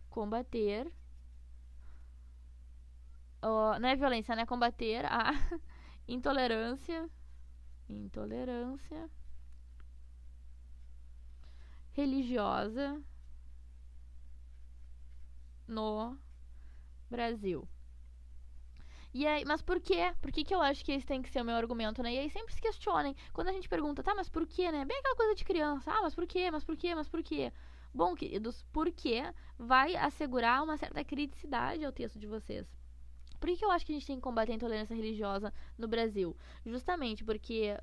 Combater, não é violência, né? Combater a intolerância religiosa no Brasil. E aí, mas por quê? Por que eu acho que esse tem que ser o meu argumento, né? E aí sempre se questionem. Quando a gente pergunta, tá, mas por quê, né? Bem aquela coisa de criança. Ah, mas por quê? Mas por quê? Mas por quê? Bom, queridos, por quê vai assegurar uma certa criticidade ao texto de vocês. Por que eu acho que a gente tem que combater a intolerância religiosa no Brasil? Justamente porque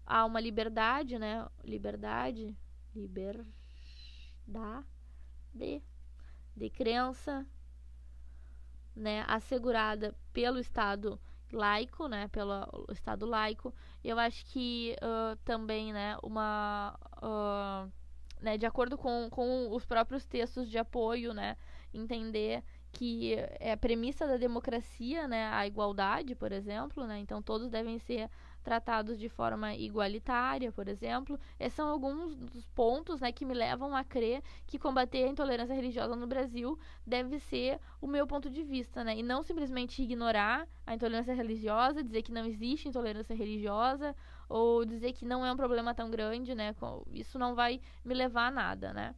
há uma liberdade, né? Liberdade de crença, né, assegurada pelo Estado laico, né, pelo Estado laico. Eu acho que também, né, né, de acordo com os próprios textos de apoio, né, entender que é a premissa da democracia, né, a igualdade, por exemplo, né, então todos devem ser tratados de forma igualitária, por exemplo. Esses são alguns dos pontos, né, que me levam a crer que combater a intolerância religiosa no Brasil deve ser o meu ponto de vista, né, e não simplesmente ignorar a intolerância religiosa, dizer que não existe intolerância religiosa ou dizer que não é um problema tão grande, né, isso não vai me levar a nada, né.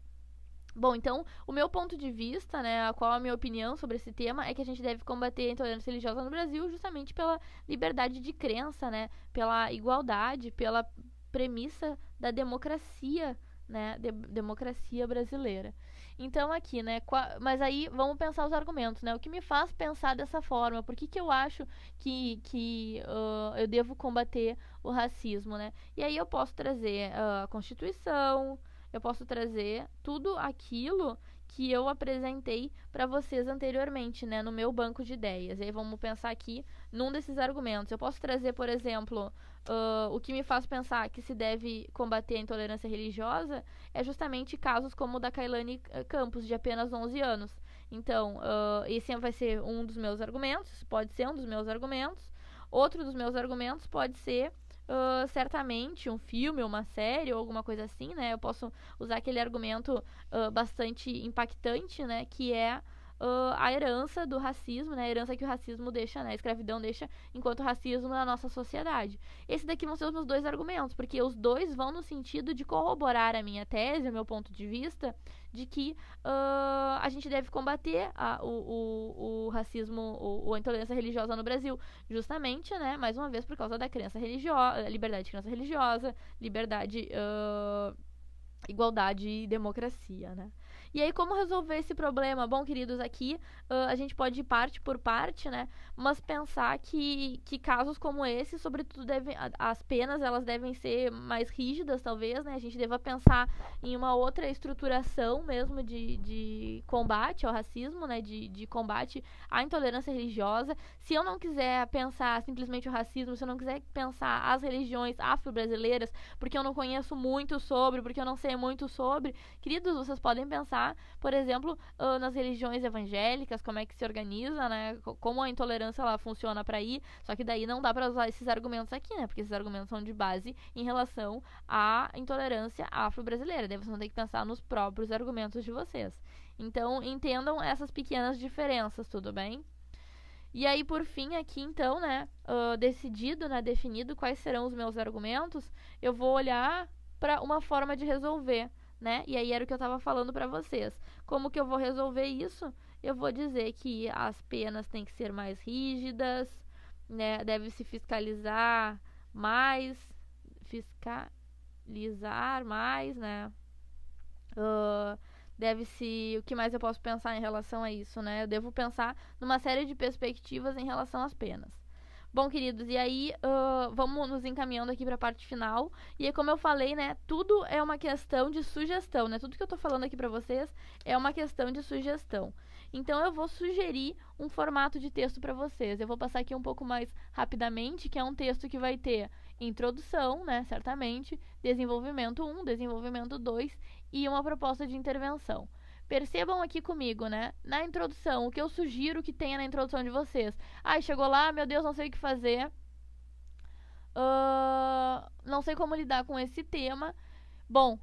Bom, então, o meu ponto de vista, né, qual a minha opinião sobre esse tema, é que a gente deve combater a intolerância religiosa no Brasil justamente pela liberdade de crença, né, pela igualdade, pela premissa da democracia, né, democracia brasileira. Então, aqui, né, mas aí vamos pensar os argumentos, né, o que me faz pensar dessa forma, por que eu acho que eu devo combater o racismo, né, e aí eu posso trazer a Constituição, eu posso trazer tudo aquilo que eu apresentei para vocês anteriormente, né, no meu banco de ideias. E aí vamos pensar aqui num desses argumentos. Eu posso trazer, por exemplo, o que me faz pensar que se deve combater a intolerância religiosa é justamente casos como o da Kailane Campos, de apenas 11 anos. Então, esse vai ser um dos meus argumentos, pode ser um dos meus argumentos. Outro dos meus argumentos pode ser certamente um filme ou uma série ou alguma coisa assim, né? Eu posso usar aquele argumento bastante impactante, né? Que é a herança do racismo, né? A herança que o racismo deixa, né? A escravidão deixa enquanto racismo na nossa sociedade. Esse daqui vão ser os meus dois argumentos, porque os dois vão no sentido de corroborar a minha tese, o meu ponto de vista, de que a gente deve combater o racismo ou a intolerância religiosa no Brasil, justamente, né, mais uma vez por causa da crença religiosa, liberdade de crença religiosa, liberdade, igualdade e democracia, né. E aí, como resolver esse problema? Bom, queridos, aqui a gente pode ir parte por parte, né? Mas pensar que casos como esse, sobretudo, as penas elas devem ser mais rígidas, talvez, né? A gente deva pensar em uma outra estruturação mesmo de combate ao racismo, né? De combate à intolerância religiosa. Se eu não quiser pensar simplesmente o racismo, se eu não quiser pensar as religiões afro-brasileiras, porque eu não conheço muito sobre, porque eu não sei muito sobre, queridos, vocês podem pensar, por exemplo, nas religiões evangélicas, como é que se organiza, né? Como a intolerância ela funciona para ir. Só que daí não dá para usar esses argumentos aqui, né? Porque esses argumentos são de base em relação à intolerância afro-brasileira. Daí vocês vão ter que pensar nos próprios argumentos de vocês. Então, entendam essas pequenas diferenças, tudo bem? E aí, por fim, aqui então, né? Decidido, né? Definido quais serão os meus argumentos, eu vou olhar para uma forma de resolver, né? E aí era o que eu estava falando para vocês. Como que eu vou resolver isso? Eu vou dizer que as penas têm que ser mais rígidas, né? Deve se fiscalizar mais, né? Deve-se... O que mais eu posso pensar em relação a isso, né? Eu devo pensar numa série de perspectivas em relação às penas. Bom, queridos, e aí vamos nos encaminhando aqui para a parte final. E aí, como eu falei, né, tudo é uma questão de sugestão, né? Tudo que eu tô falando aqui para vocês é uma questão de sugestão. Então, eu vou sugerir um formato de texto para vocês. Eu vou passar aqui um pouco mais rapidamente, que é um texto que vai ter introdução, né, certamente, desenvolvimento 1, desenvolvimento 2 e uma proposta de intervenção. Percebam aqui comigo, né? Na introdução, o que eu sugiro que tenha na introdução de vocês. Ai, chegou lá, meu Deus, não sei o que fazer. Não sei como lidar com esse tema. Bom,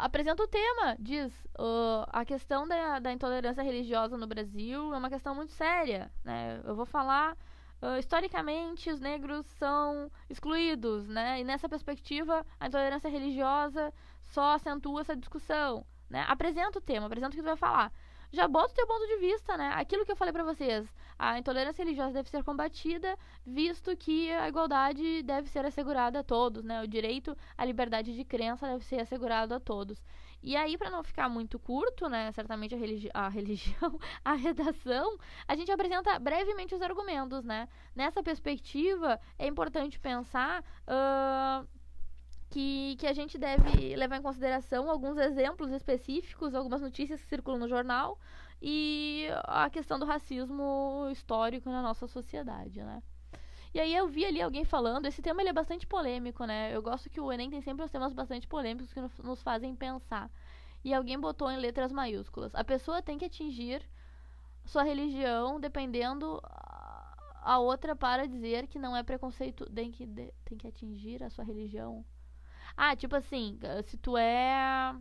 apresenta o tema, diz. A questão da intolerância religiosa no Brasil é uma questão muito séria, né? Eu vou falar... historicamente, os negros são excluídos, né? E nessa perspectiva, a intolerância religiosa só acentua essa discussão, né? Apresenta o tema, apresenta o que tu vai falar. Já bota o teu ponto de vista, né? Aquilo que eu falei pra vocês, a intolerância religiosa deve ser combatida, visto que a igualdade deve ser assegurada a todos, né? O direito à liberdade de crença deve ser assegurado a todos. E aí, pra não ficar muito curto, né? Certamente a religião, a redação, a gente apresenta brevemente os argumentos, né? Nessa perspectiva, é importante pensar que a gente deve levar em consideração alguns exemplos específicos, algumas notícias que circulam no jornal e a questão do racismo histórico na nossa sociedade, né? E aí eu vi ali alguém falando, esse tema ele é bastante polêmico, né? Eu gosto que o Enem tem sempre uns temas bastante polêmicos que nos fazem pensar. E alguém botou em letras maiúsculas: a pessoa tem que atingir sua religião dependendo a outra para dizer que não é preconceito, tem que atingir a sua religião. Ah, tipo assim, se tu é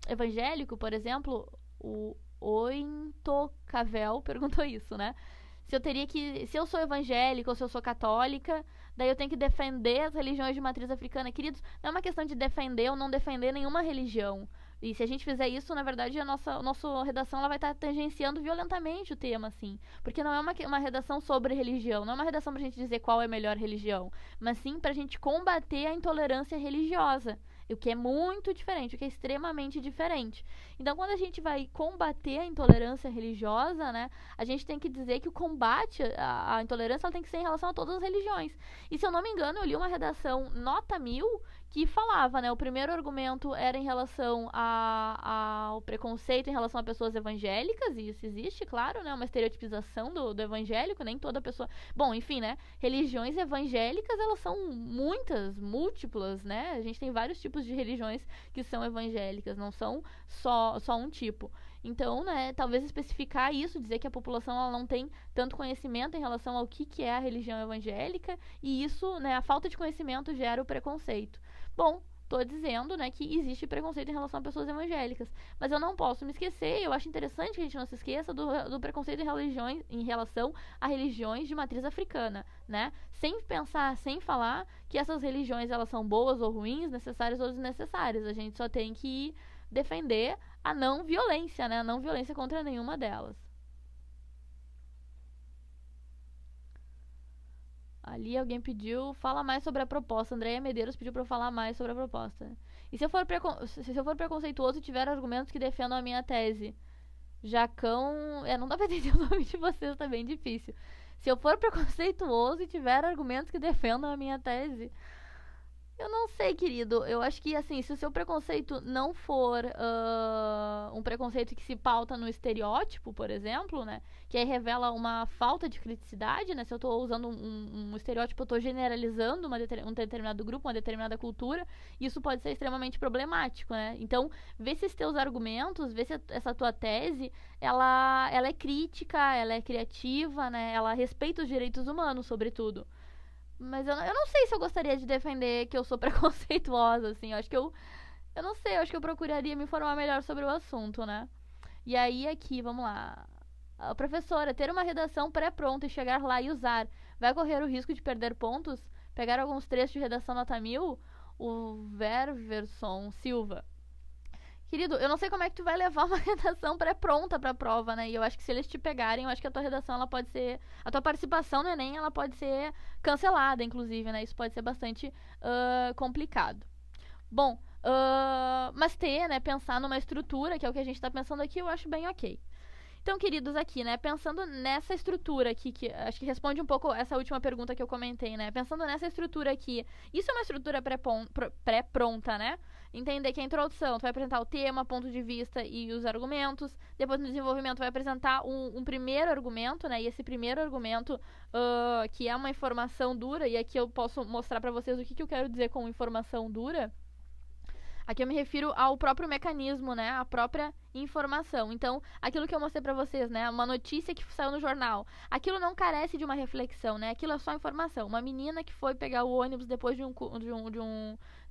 evangélico, por exemplo, o Ointocavel perguntou isso, né? Se eu sou evangélica ou se eu sou católica, daí eu tenho que defender as religiões de matriz africana. Queridos, não é uma questão de defender ou não defender nenhuma religião. E se a gente fizer isso, na verdade, a nossa redação ela vai estar tangenciando violentamente o tema, assim. Porque não é uma redação sobre religião, não é uma redação pra gente dizer qual é a melhor religião, mas sim pra gente combater a intolerância religiosa. O que é muito diferente, o que é extremamente diferente. Então, quando a gente vai combater a intolerância religiosa, né, a gente tem que dizer que o combate à intolerância ela tem que ser em relação a todas as religiões. E se eu não me engano, eu li uma redação nota 1000 que falava, né, o primeiro argumento era em relação ao preconceito em relação a pessoas evangélicas, e isso existe, claro, né, uma estereotipização do evangélico, nem toda pessoa... Bom, enfim, né, religiões evangélicas, elas são muitas, múltiplas, né, a gente tem vários tipos de religiões que são evangélicas, não são só um tipo. Então, né, talvez especificar isso, dizer que a população ela não tem tanto conhecimento em relação ao que é a religião evangélica, e isso, né, a falta de conhecimento gera o preconceito. Bom, tô dizendo, né, que existe preconceito em relação a pessoas evangélicas, mas eu não posso me esquecer, eu acho interessante que a gente não se esqueça do preconceito em relação a religiões de matriz africana, né, sem pensar, sem falar que essas religiões elas são boas ou ruins, necessárias ou desnecessárias. A gente só tem que defender a não violência, né, a não violência contra nenhuma delas. Ali alguém pediu, fala mais sobre a proposta. Andréia Medeiros pediu pra eu falar mais sobre a proposta. E se eu for preconceituoso e tiver argumentos que defendam a minha tese? Jacão... não dá pra entender o nome de vocês, tá bem difícil. Se eu for preconceituoso e tiver argumentos que defendam a minha tese... Eu não sei, querido. Eu acho que, assim, se o seu preconceito não for um preconceito que se pauta no estereótipo, por exemplo, né? Que aí revela uma falta de criticidade, né? Se eu tô usando um estereótipo, eu tô generalizando um determinado grupo, uma determinada cultura, isso pode ser extremamente problemático, né? Então, vê se esses teus argumentos, vê se essa tua tese, ela é crítica, ela é criativa, né? Ela respeita os direitos humanos, sobretudo. Mas eu não sei se eu gostaria de defender que eu sou preconceituosa, assim. Eu acho que eu não sei, eu acho que eu procuraria me informar melhor sobre o assunto, né? E aí, aqui, vamos lá. Professora, ter uma redação pré-pronta e chegar lá e usar, vai correr o risco de perder pontos? Pegar alguns trechos de redação nota 1000? O Ververson Silva. Querido, eu não sei como é que tu vai levar uma redação pré-pronta pra prova, né? E eu acho que se eles te pegarem, eu acho que a tua redação, ela pode ser... A tua participação no Enem, ela pode ser cancelada, inclusive, né? Isso pode ser bastante complicado. Bom, mas né? Pensar numa estrutura, que é o que a gente tá pensando aqui, eu acho bem ok. Então, queridos, aqui, né, pensando nessa estrutura aqui, que acho que responde um pouco essa última pergunta que eu comentei, né, pensando nessa estrutura aqui, isso é uma estrutura pré-pronta, né, entender que a introdução, tu vai apresentar o tema, ponto de vista e os argumentos, depois no desenvolvimento vai apresentar um primeiro argumento, né, e esse primeiro argumento, que é uma informação dura, e aqui eu posso mostrar pra vocês o que eu quero dizer com informação dura. Aqui eu me refiro ao próprio mecanismo, né? A própria informação. Então, aquilo que eu mostrei pra vocês, né? Uma notícia que saiu no jornal. Aquilo não carece de uma reflexão, né? Aquilo é só informação. Uma menina que foi pegar o ônibus depois de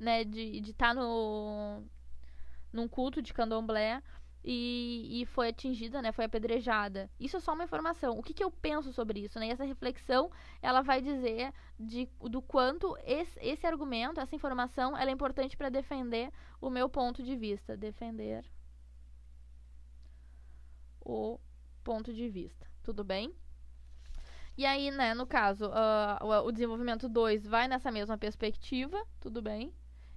né? De estar num culto de candomblé. e foi atingida, né, foi apedrejada. Isso é só uma informação. O que eu penso sobre isso, né? E essa reflexão, ela vai dizer do quanto esse argumento, essa informação, ela é importante para defender o meu ponto de vista. Defender o ponto de vista. Tudo bem? E aí, né, no caso, o desenvolvimento 2 vai nessa mesma perspectiva, tudo bem?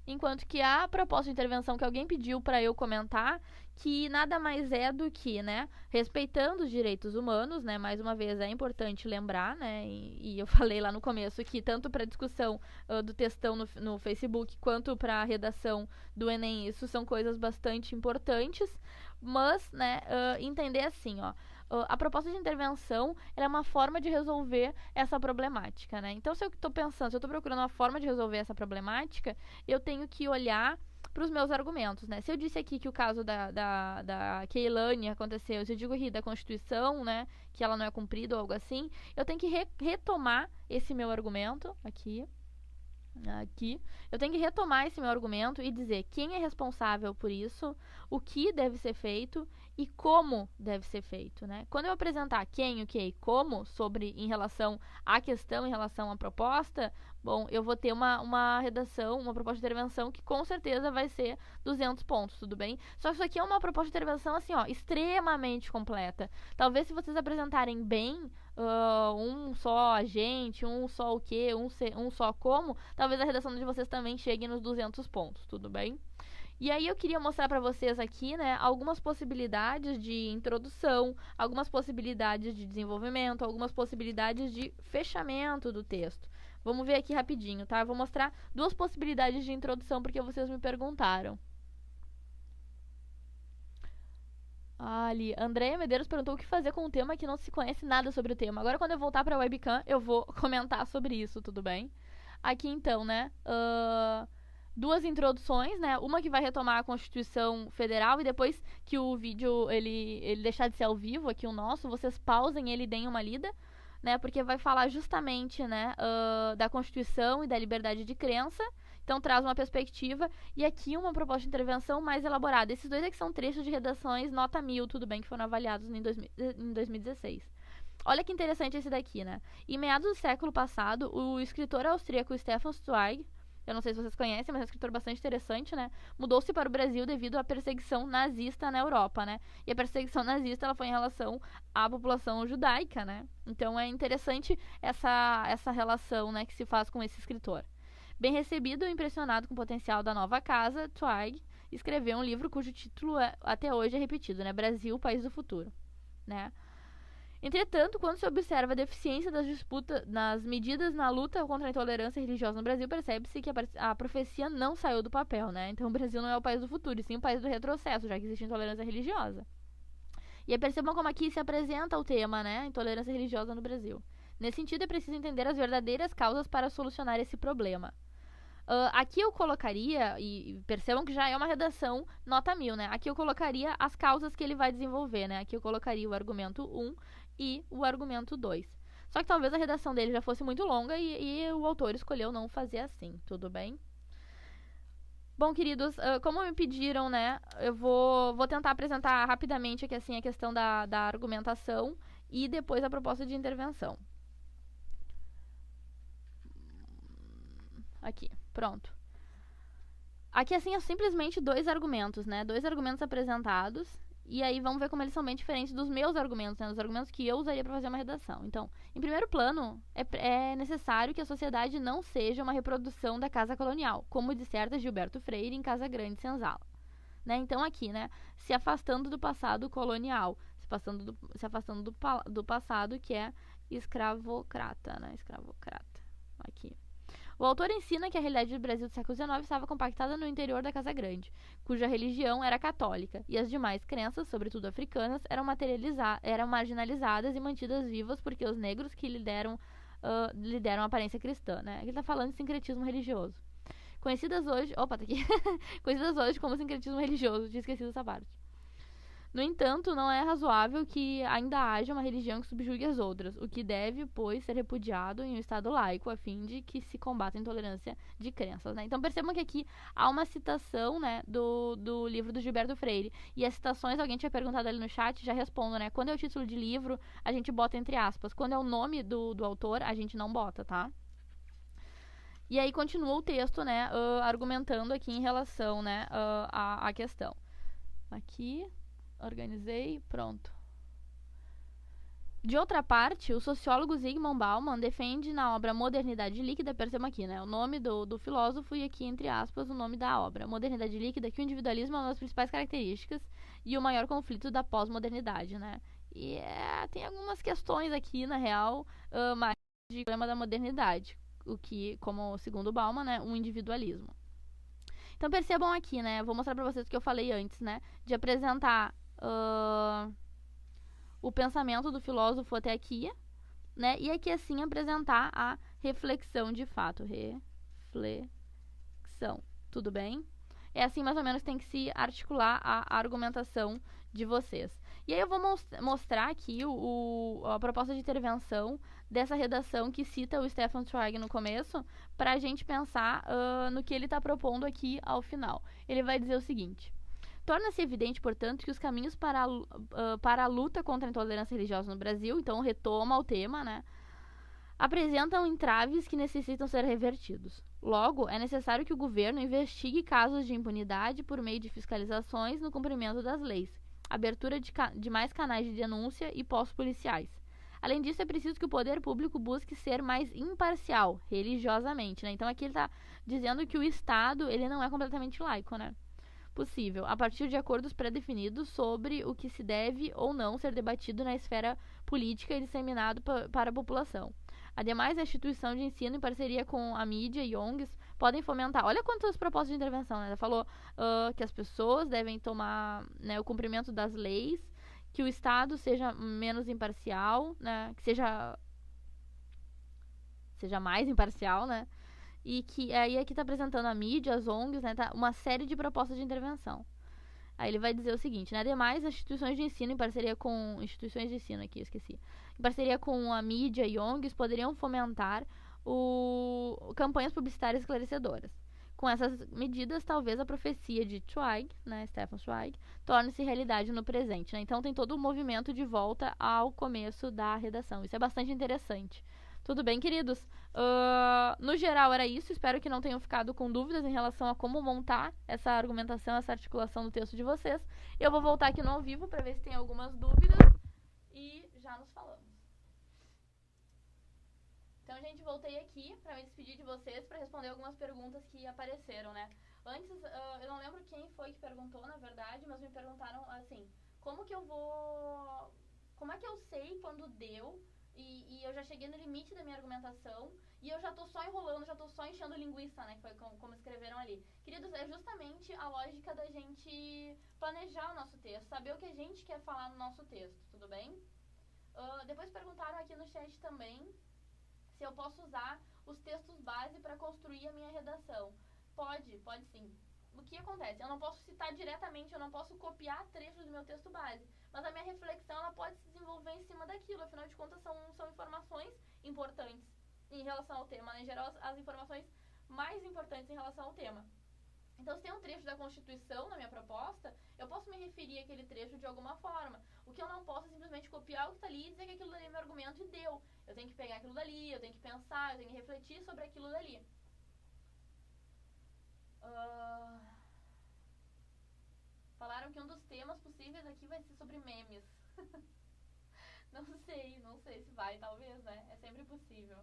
Enquanto que a proposta de intervenção que alguém pediu para eu comentar, que nada mais é do que, né, respeitando os direitos humanos, né, mais uma vez é importante lembrar, né, e eu falei lá no começo que tanto para a discussão do textão no Facebook, quanto para a redação do Enem, isso são coisas bastante importantes, mas, né, entender assim, ó, a proposta de intervenção ela é uma forma de resolver essa problemática, né? Então, se eu estou pensando, se eu estou procurando uma forma de resolver essa problemática, eu tenho que olhar para os meus argumentos, né? Se eu disse aqui que o caso da Keilane aconteceu, se eu digo aqui da Constituição, né, que ela não é cumprida ou algo assim, eu tenho que retomar esse meu argumento aqui. Eu tenho que retomar esse meu argumento e dizer quem é responsável por isso, o que deve ser feito e como deve ser feito, né? Quando eu apresentar quem, o que e como em relação à questão, em relação à proposta, bom, eu vou ter uma redação, uma proposta de intervenção que com certeza vai ser 200 pontos, tudo bem? Só que isso aqui é uma proposta de intervenção, assim, ó, extremamente completa. Talvez se vocês apresentarem bem um só agente, um só o que, um só como, talvez a redação de vocês também chegue nos 200 pontos, tudo bem? E aí eu queria mostrar para vocês aqui, né, algumas possibilidades de introdução, algumas possibilidades de desenvolvimento, algumas possibilidades de fechamento do texto. Vamos ver aqui rapidinho, tá? Eu vou mostrar 2 possibilidades de introdução porque vocês me perguntaram. Ali, Andréia Medeiros perguntou o que fazer com um tema que não se conhece nada sobre o tema. Agora, quando eu voltar para a webcam, eu vou comentar sobre isso, tudo bem? Aqui, então, né, 2 introduções, né, uma que vai retomar a Constituição Federal e depois que o vídeo, ele deixar de ser ao vivo, aqui o nosso, vocês pausem ele e deem uma lida, né, porque vai falar justamente, né, da Constituição e da liberdade de crença. Então, traz uma perspectiva e aqui uma proposta de intervenção mais elaborada. Esses 2 aqui são trechos de redações nota 1000, tudo bem, que foram avaliados em 2016. Olha que interessante esse daqui, né? Em meados do século passado, o escritor austríaco Stefan Zweig, eu não sei se vocês conhecem, mas é um escritor bastante interessante, né? Mudou-se para o Brasil devido à perseguição nazista na Europa, né? E a perseguição nazista, ela foi em relação à população judaica, né? Então, é interessante essa relação, né, que se faz com esse escritor. Bem recebido e impressionado com o potencial da nova casa, Zweig escreveu um livro cujo título até hoje é repetido, né? Brasil, País do Futuro, né? Entretanto, quando se observa a deficiência das disputas, nas medidas na luta contra a intolerância religiosa no Brasil, percebe-se que a profecia não saiu do papel, né? Então, o Brasil não é o país do futuro, e sim o país do retrocesso, já que existe intolerância religiosa. E aí percebam como aqui se apresenta o tema, né? Intolerância religiosa no Brasil. Nesse sentido, é preciso entender as verdadeiras causas para solucionar esse problema. Aqui eu colocaria, e percebam que já é uma redação nota 1000, né? Aqui eu colocaria as causas que ele vai desenvolver, né? Aqui eu colocaria o argumento 1 e o argumento 2. Só que talvez a redação dele já fosse muito longa e o autor escolheu não fazer assim, tudo bem? Bom, queridos, como me pediram, né? Eu vou tentar apresentar rapidamente aqui, assim, a questão da argumentação e depois a proposta de intervenção. Aqui, pronto. Aqui, assim, é simplesmente 2 argumentos, né? 2 argumentos apresentados. E aí, vamos ver como eles são bem diferentes dos meus argumentos, né? Dos argumentos que eu usaria para fazer uma redação. Então, em primeiro plano, é necessário que a sociedade não seja uma reprodução da casa colonial, como disserta Gilberto Freire em Casa Grande, Senzala. Né? Então, aqui, né? Se afastando do passado colonial, se afastando do passado que é escravocrata, né? Escravocrata. Aqui. O autor ensina que a realidade do Brasil do século XIX estava compactada no interior da Casa Grande, cuja religião era católica, e as demais crenças, sobretudo africanas, eram marginalizadas e mantidas vivas porque os negros que lhe deram aparência cristã, né? Ele está falando de sincretismo religioso. Conhecidas hoje... Opa, tá aqui. Conhecidas hoje como sincretismo religioso. Tinha esquecido essa parte. No entanto, não é razoável que ainda haja uma religião que subjugue as outras, o que deve, pois, ser repudiado em um Estado laico, a fim de que se combata a intolerância de crenças, né? Então percebam que aqui há uma citação, né, do livro do Gilberto Freire. E as citações, alguém tinha perguntado ali no chat, já respondo, né? Quando é o título de livro, a gente bota entre aspas. Quando é o nome do autor, a gente não bota, tá? E aí continua o texto, né, argumentando aqui em relação, né, à questão. Aqui, organizei, pronto. De outra parte, o sociólogo Zygmunt Bauman defende na obra Modernidade Líquida, percebam aqui, né, o nome do filósofo e aqui, entre aspas, o nome da obra. Modernidade Líquida, que o individualismo é uma das principais características e o maior conflito da pós-modernidade, né. E tem algumas questões aqui, na real, mais de problema da modernidade, o que, como segundo Bauman, né, um individualismo. Então percebam aqui, né, vou mostrar pra vocês o que eu falei antes, né, de apresentar o pensamento do filósofo até aqui, né, e aqui assim apresentar a reflexão de fato. Reflexão, tudo bem? É assim mais ou menos que tem que se articular a argumentação de vocês. E aí eu vou mostrar aqui a proposta de intervenção dessa redação que cita o Stefan Zweig no começo, para a gente pensar no que ele está propondo aqui ao final. Ele vai dizer o seguinte: torna-se evidente, portanto, que os caminhos para a luta contra a intolerância religiosa no Brasil, então retoma o tema, né, apresentam entraves que necessitam ser revertidos. Logo, é necessário que o governo investigue casos de impunidade por meio de fiscalizações no cumprimento das leis, abertura de mais canais de denúncia e postos policiais. Além disso, é preciso que o poder público busque ser mais imparcial, religiosamente, né? Então aqui ele está dizendo que o Estado ele não é completamente laico, né? Possível, a partir de acordos pré-definidos sobre o que se deve ou não ser debatido na esfera política e disseminado para a população. Ademais, a instituição de ensino, em parceria com a mídia e ONGs, podem fomentar. Olha quantas propostas de intervenção, né? Ela falou que as pessoas devem tomar, né, o cumprimento das leis, que o Estado seja menos imparcial, né? Que seja mais imparcial, né? E que aí aqui está apresentando a mídia, as ONGs, né? Tá uma série de propostas de intervenção. Aí ele vai dizer o seguinte, né? Ademais, as instituições de ensino, em parceria com... Instituições de ensino aqui, esqueci. Em parceria com a mídia e ONGs, poderiam fomentar campanhas publicitárias esclarecedoras. Com essas medidas, talvez a profecia de Zweig, né, Stefan Zweig, torne-se realidade no presente, né? Então tem todo o movimento de volta ao começo da redação. Isso é bastante interessante. Tudo bem, queridos? No geral era isso, espero que não tenham ficado com dúvidas em relação a como montar essa argumentação, essa articulação do texto de vocês. Eu vou voltar aqui no ao vivo para ver se tem algumas dúvidas e já nos falamos. Então, gente, voltei aqui para me despedir de vocês, para responder algumas perguntas que apareceram, né? Antes, eu não lembro quem foi que perguntou, na verdade, mas me perguntaram assim, como é que eu sei quando deu e eu já cheguei no limite da minha argumentação e eu já tô só enrolando, já tô só enchendo linguiça, né? Que foi como escreveram ali. Queridos, é justamente a lógica da gente planejar o nosso texto, saber o que a gente quer falar no nosso texto, tudo bem? Depois perguntaram aqui no chat também se eu posso usar os textos base para construir a minha redação. Pode sim. O que acontece? Eu não posso citar diretamente, eu não posso copiar trechos do meu texto base, mas a minha reflexão ela pode se desenvolver em cima daquilo, afinal de contas são informações importantes em relação ao tema, né? Em geral as informações mais importantes em relação ao tema. Então, se tem um trecho da Constituição na minha proposta, eu posso me referir àquele trecho de alguma forma. O que eu não posso é simplesmente copiar o que está ali e dizer que aquilo dali é meu argumento e deu. Eu tenho que pegar aquilo dali, eu tenho que pensar, eu tenho que refletir sobre aquilo dali. Falaram que um dos temas possíveis aqui vai ser sobre memes. Não sei se vai, talvez, né? É sempre possível.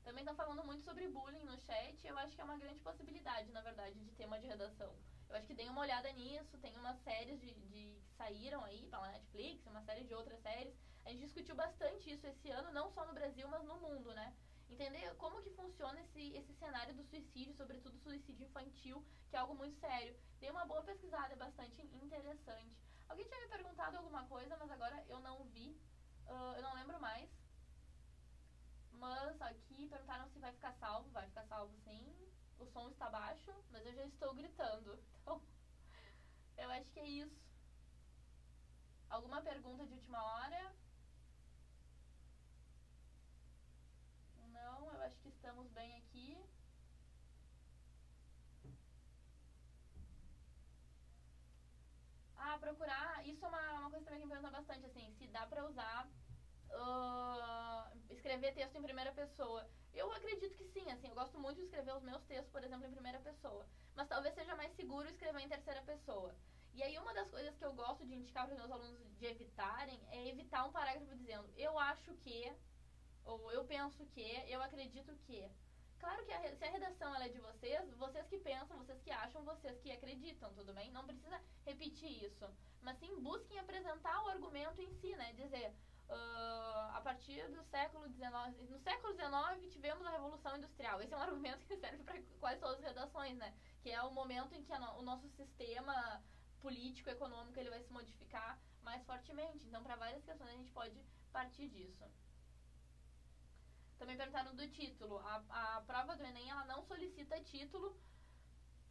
Também estão falando muito sobre bullying no chat. Eu acho que é uma grande possibilidade, na verdade, de tema de redação. Eu acho que deem uma olhada nisso. Tem umas séries que saíram aí pela Netflix, uma série de outras séries. A gente discutiu bastante isso esse ano, não só no Brasil, mas no mundo, né? Entender como que funciona esse cenário do suicídio, sobretudo suicídio infantil, que é algo muito sério. Dei uma boa pesquisada, é bastante interessante. Alguém tinha me perguntado alguma coisa, mas agora eu não vi. Eu não lembro mais. Mas aqui perguntaram se vai ficar salvo. Vai ficar salvo sim. O som está baixo, mas eu já estou gritando. Então, eu acho que é isso. Alguma pergunta de última hora? Não, eu acho que estamos bem aqui. Procurar, isso é uma coisa também que me pergunta bastante, assim, se dá pra usar escrever texto em primeira pessoa. Eu acredito que sim, assim, eu gosto muito de escrever os meus textos, por exemplo, em primeira pessoa. Mas talvez seja mais seguro escrever em terceira pessoa. E aí uma das coisas que eu gosto de indicar para os meus alunos de evitarem é evitar um parágrafo dizendo eu acho que, ou eu penso que, eu acredito que. Claro que se a redação ela é de vocês, vocês que pensam, vocês que acham, vocês que acreditam, tudo bem? Não precisa repetir isso. Mas sim, busquem apresentar o argumento em si, né? Dizer, a partir do século XIX... No século XIX tivemos a Revolução Industrial. Esse é um argumento que serve para quase todas as redações, né? Que é o momento em que o nosso sistema político, econômico, ele vai se modificar mais fortemente. Então, para várias questões, a gente pode partir disso. Também perguntaram do título. A prova do Enem, ela não solicita título.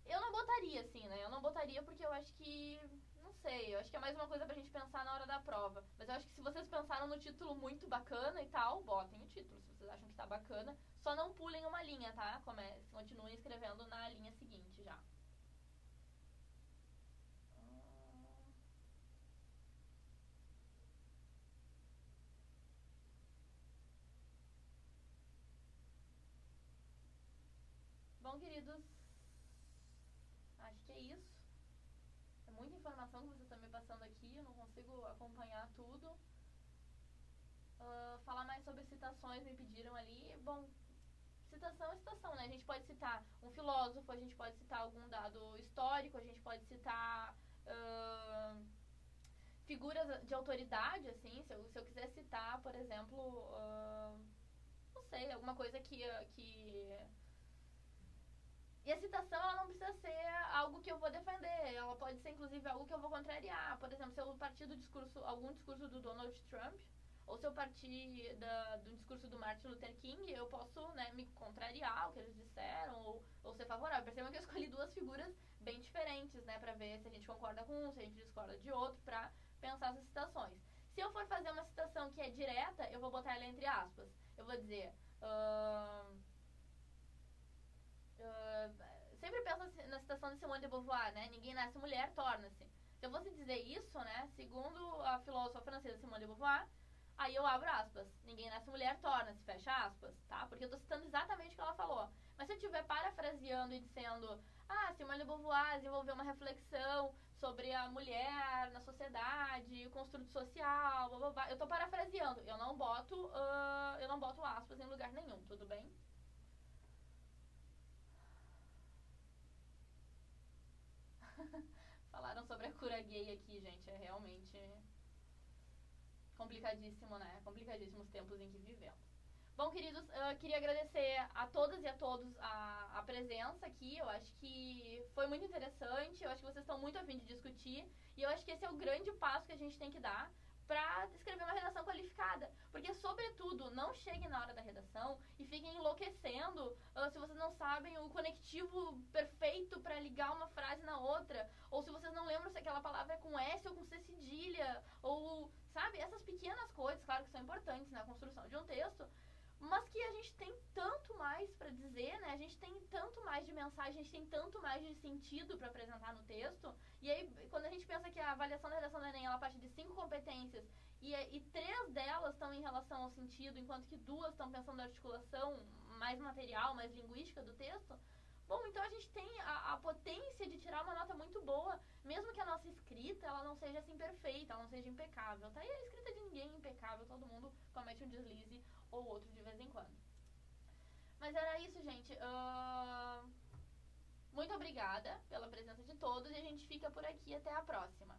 Eu não botaria, assim, né? Eu não botaria porque eu acho que... Não sei, eu acho que é mais uma coisa pra gente pensar na hora da prova. Mas eu acho que se vocês pensaram no título muito bacana e tal, botem o título. Se vocês acham que tá bacana, só não pulem uma linha, tá? Continuem escrevendo na linha seguinte já. Bom, queridos, acho que é isso. É muita informação que vocês estão me passando aqui, eu não consigo acompanhar tudo. Falar mais sobre citações me pediram ali. Bom, citação é citação, né? A gente pode citar um filósofo, a gente pode citar algum dado histórico, a gente pode citar figuras de autoridade, assim. Se eu quiser citar, por exemplo, não sei, alguma coisa que e a citação, ela não precisa ser algo que eu vou defender. Ela pode ser, inclusive, algo que eu vou contrariar. Por exemplo, se eu partir do discurso, algum discurso do Donald Trump, ou se eu partir do discurso do Martin Luther King, eu posso, né, me contrariar o que eles disseram, ou ser favorável. Percebam que eu escolhi duas figuras bem diferentes, né, pra ver se a gente concorda com um, se a gente discorda de outro, pra pensar essas citações. Se eu for fazer uma citação que é direta, eu vou botar ela entre aspas. Eu vou dizer... sempre penso na citação de Simone de Beauvoir, né? Ninguém nasce mulher, torna-se. Se eu fosse dizer isso, né? Segundo a filósofa francesa Simone de Beauvoir, aí eu abro aspas. Ninguém nasce mulher, torna-se, fecha aspas, tá? Porque eu tô citando exatamente o que ela falou. Mas se eu estiver parafraseando e dizendo, Simone de Beauvoir desenvolveu uma reflexão sobre a mulher na sociedade, o construto social, blá, blá, blá, eu tô parafraseando. Eu não boto aspas em lugar nenhum, tudo bem? Falaram sobre a cura gay aqui, gente. É realmente complicadíssimo, né? Complicadíssimos tempos em que vivemos. Bom, queridos, eu queria agradecer a todas e a todos a presença aqui. Eu acho que foi muito interessante. Eu acho que vocês estão muito a fim de discutir. E eu acho que esse é o grande passo que a gente tem que dar para escrever uma redação qualificada. Porque, sobretudo, não cheguem na hora da redação e fiquem enlouquecendo se vocês não sabem o conectivo perfeito para ligar uma frase na outra. Ou se vocês não lembram se aquela palavra é com S ou com C cedilha. Ou, sabe, essas pequenas coisas, claro que são importantes na construção de um texto, mas que a gente tem tanto mais para dizer, né? A gente tem tanto mais de mensagem, a gente tem tanto mais de sentido para apresentar no texto. E aí, quando a gente pensa que a avaliação da redação do Enem ela parte de 5 competências e 3 delas estão em relação ao sentido, enquanto que 2 estão pensando na articulação mais material, mais linguística do texto, bom, então a gente tem a potência de tirar uma nota muito boa, mesmo que a nossa escrita ela não seja assim perfeita, ela não seja impecável, tá? E a escrita de ninguém é impecável, todo mundo comete um deslize ou outro de vez em quando. Mas era isso, gente. Muito obrigada pela presença de todos e a gente fica por aqui. Até a próxima.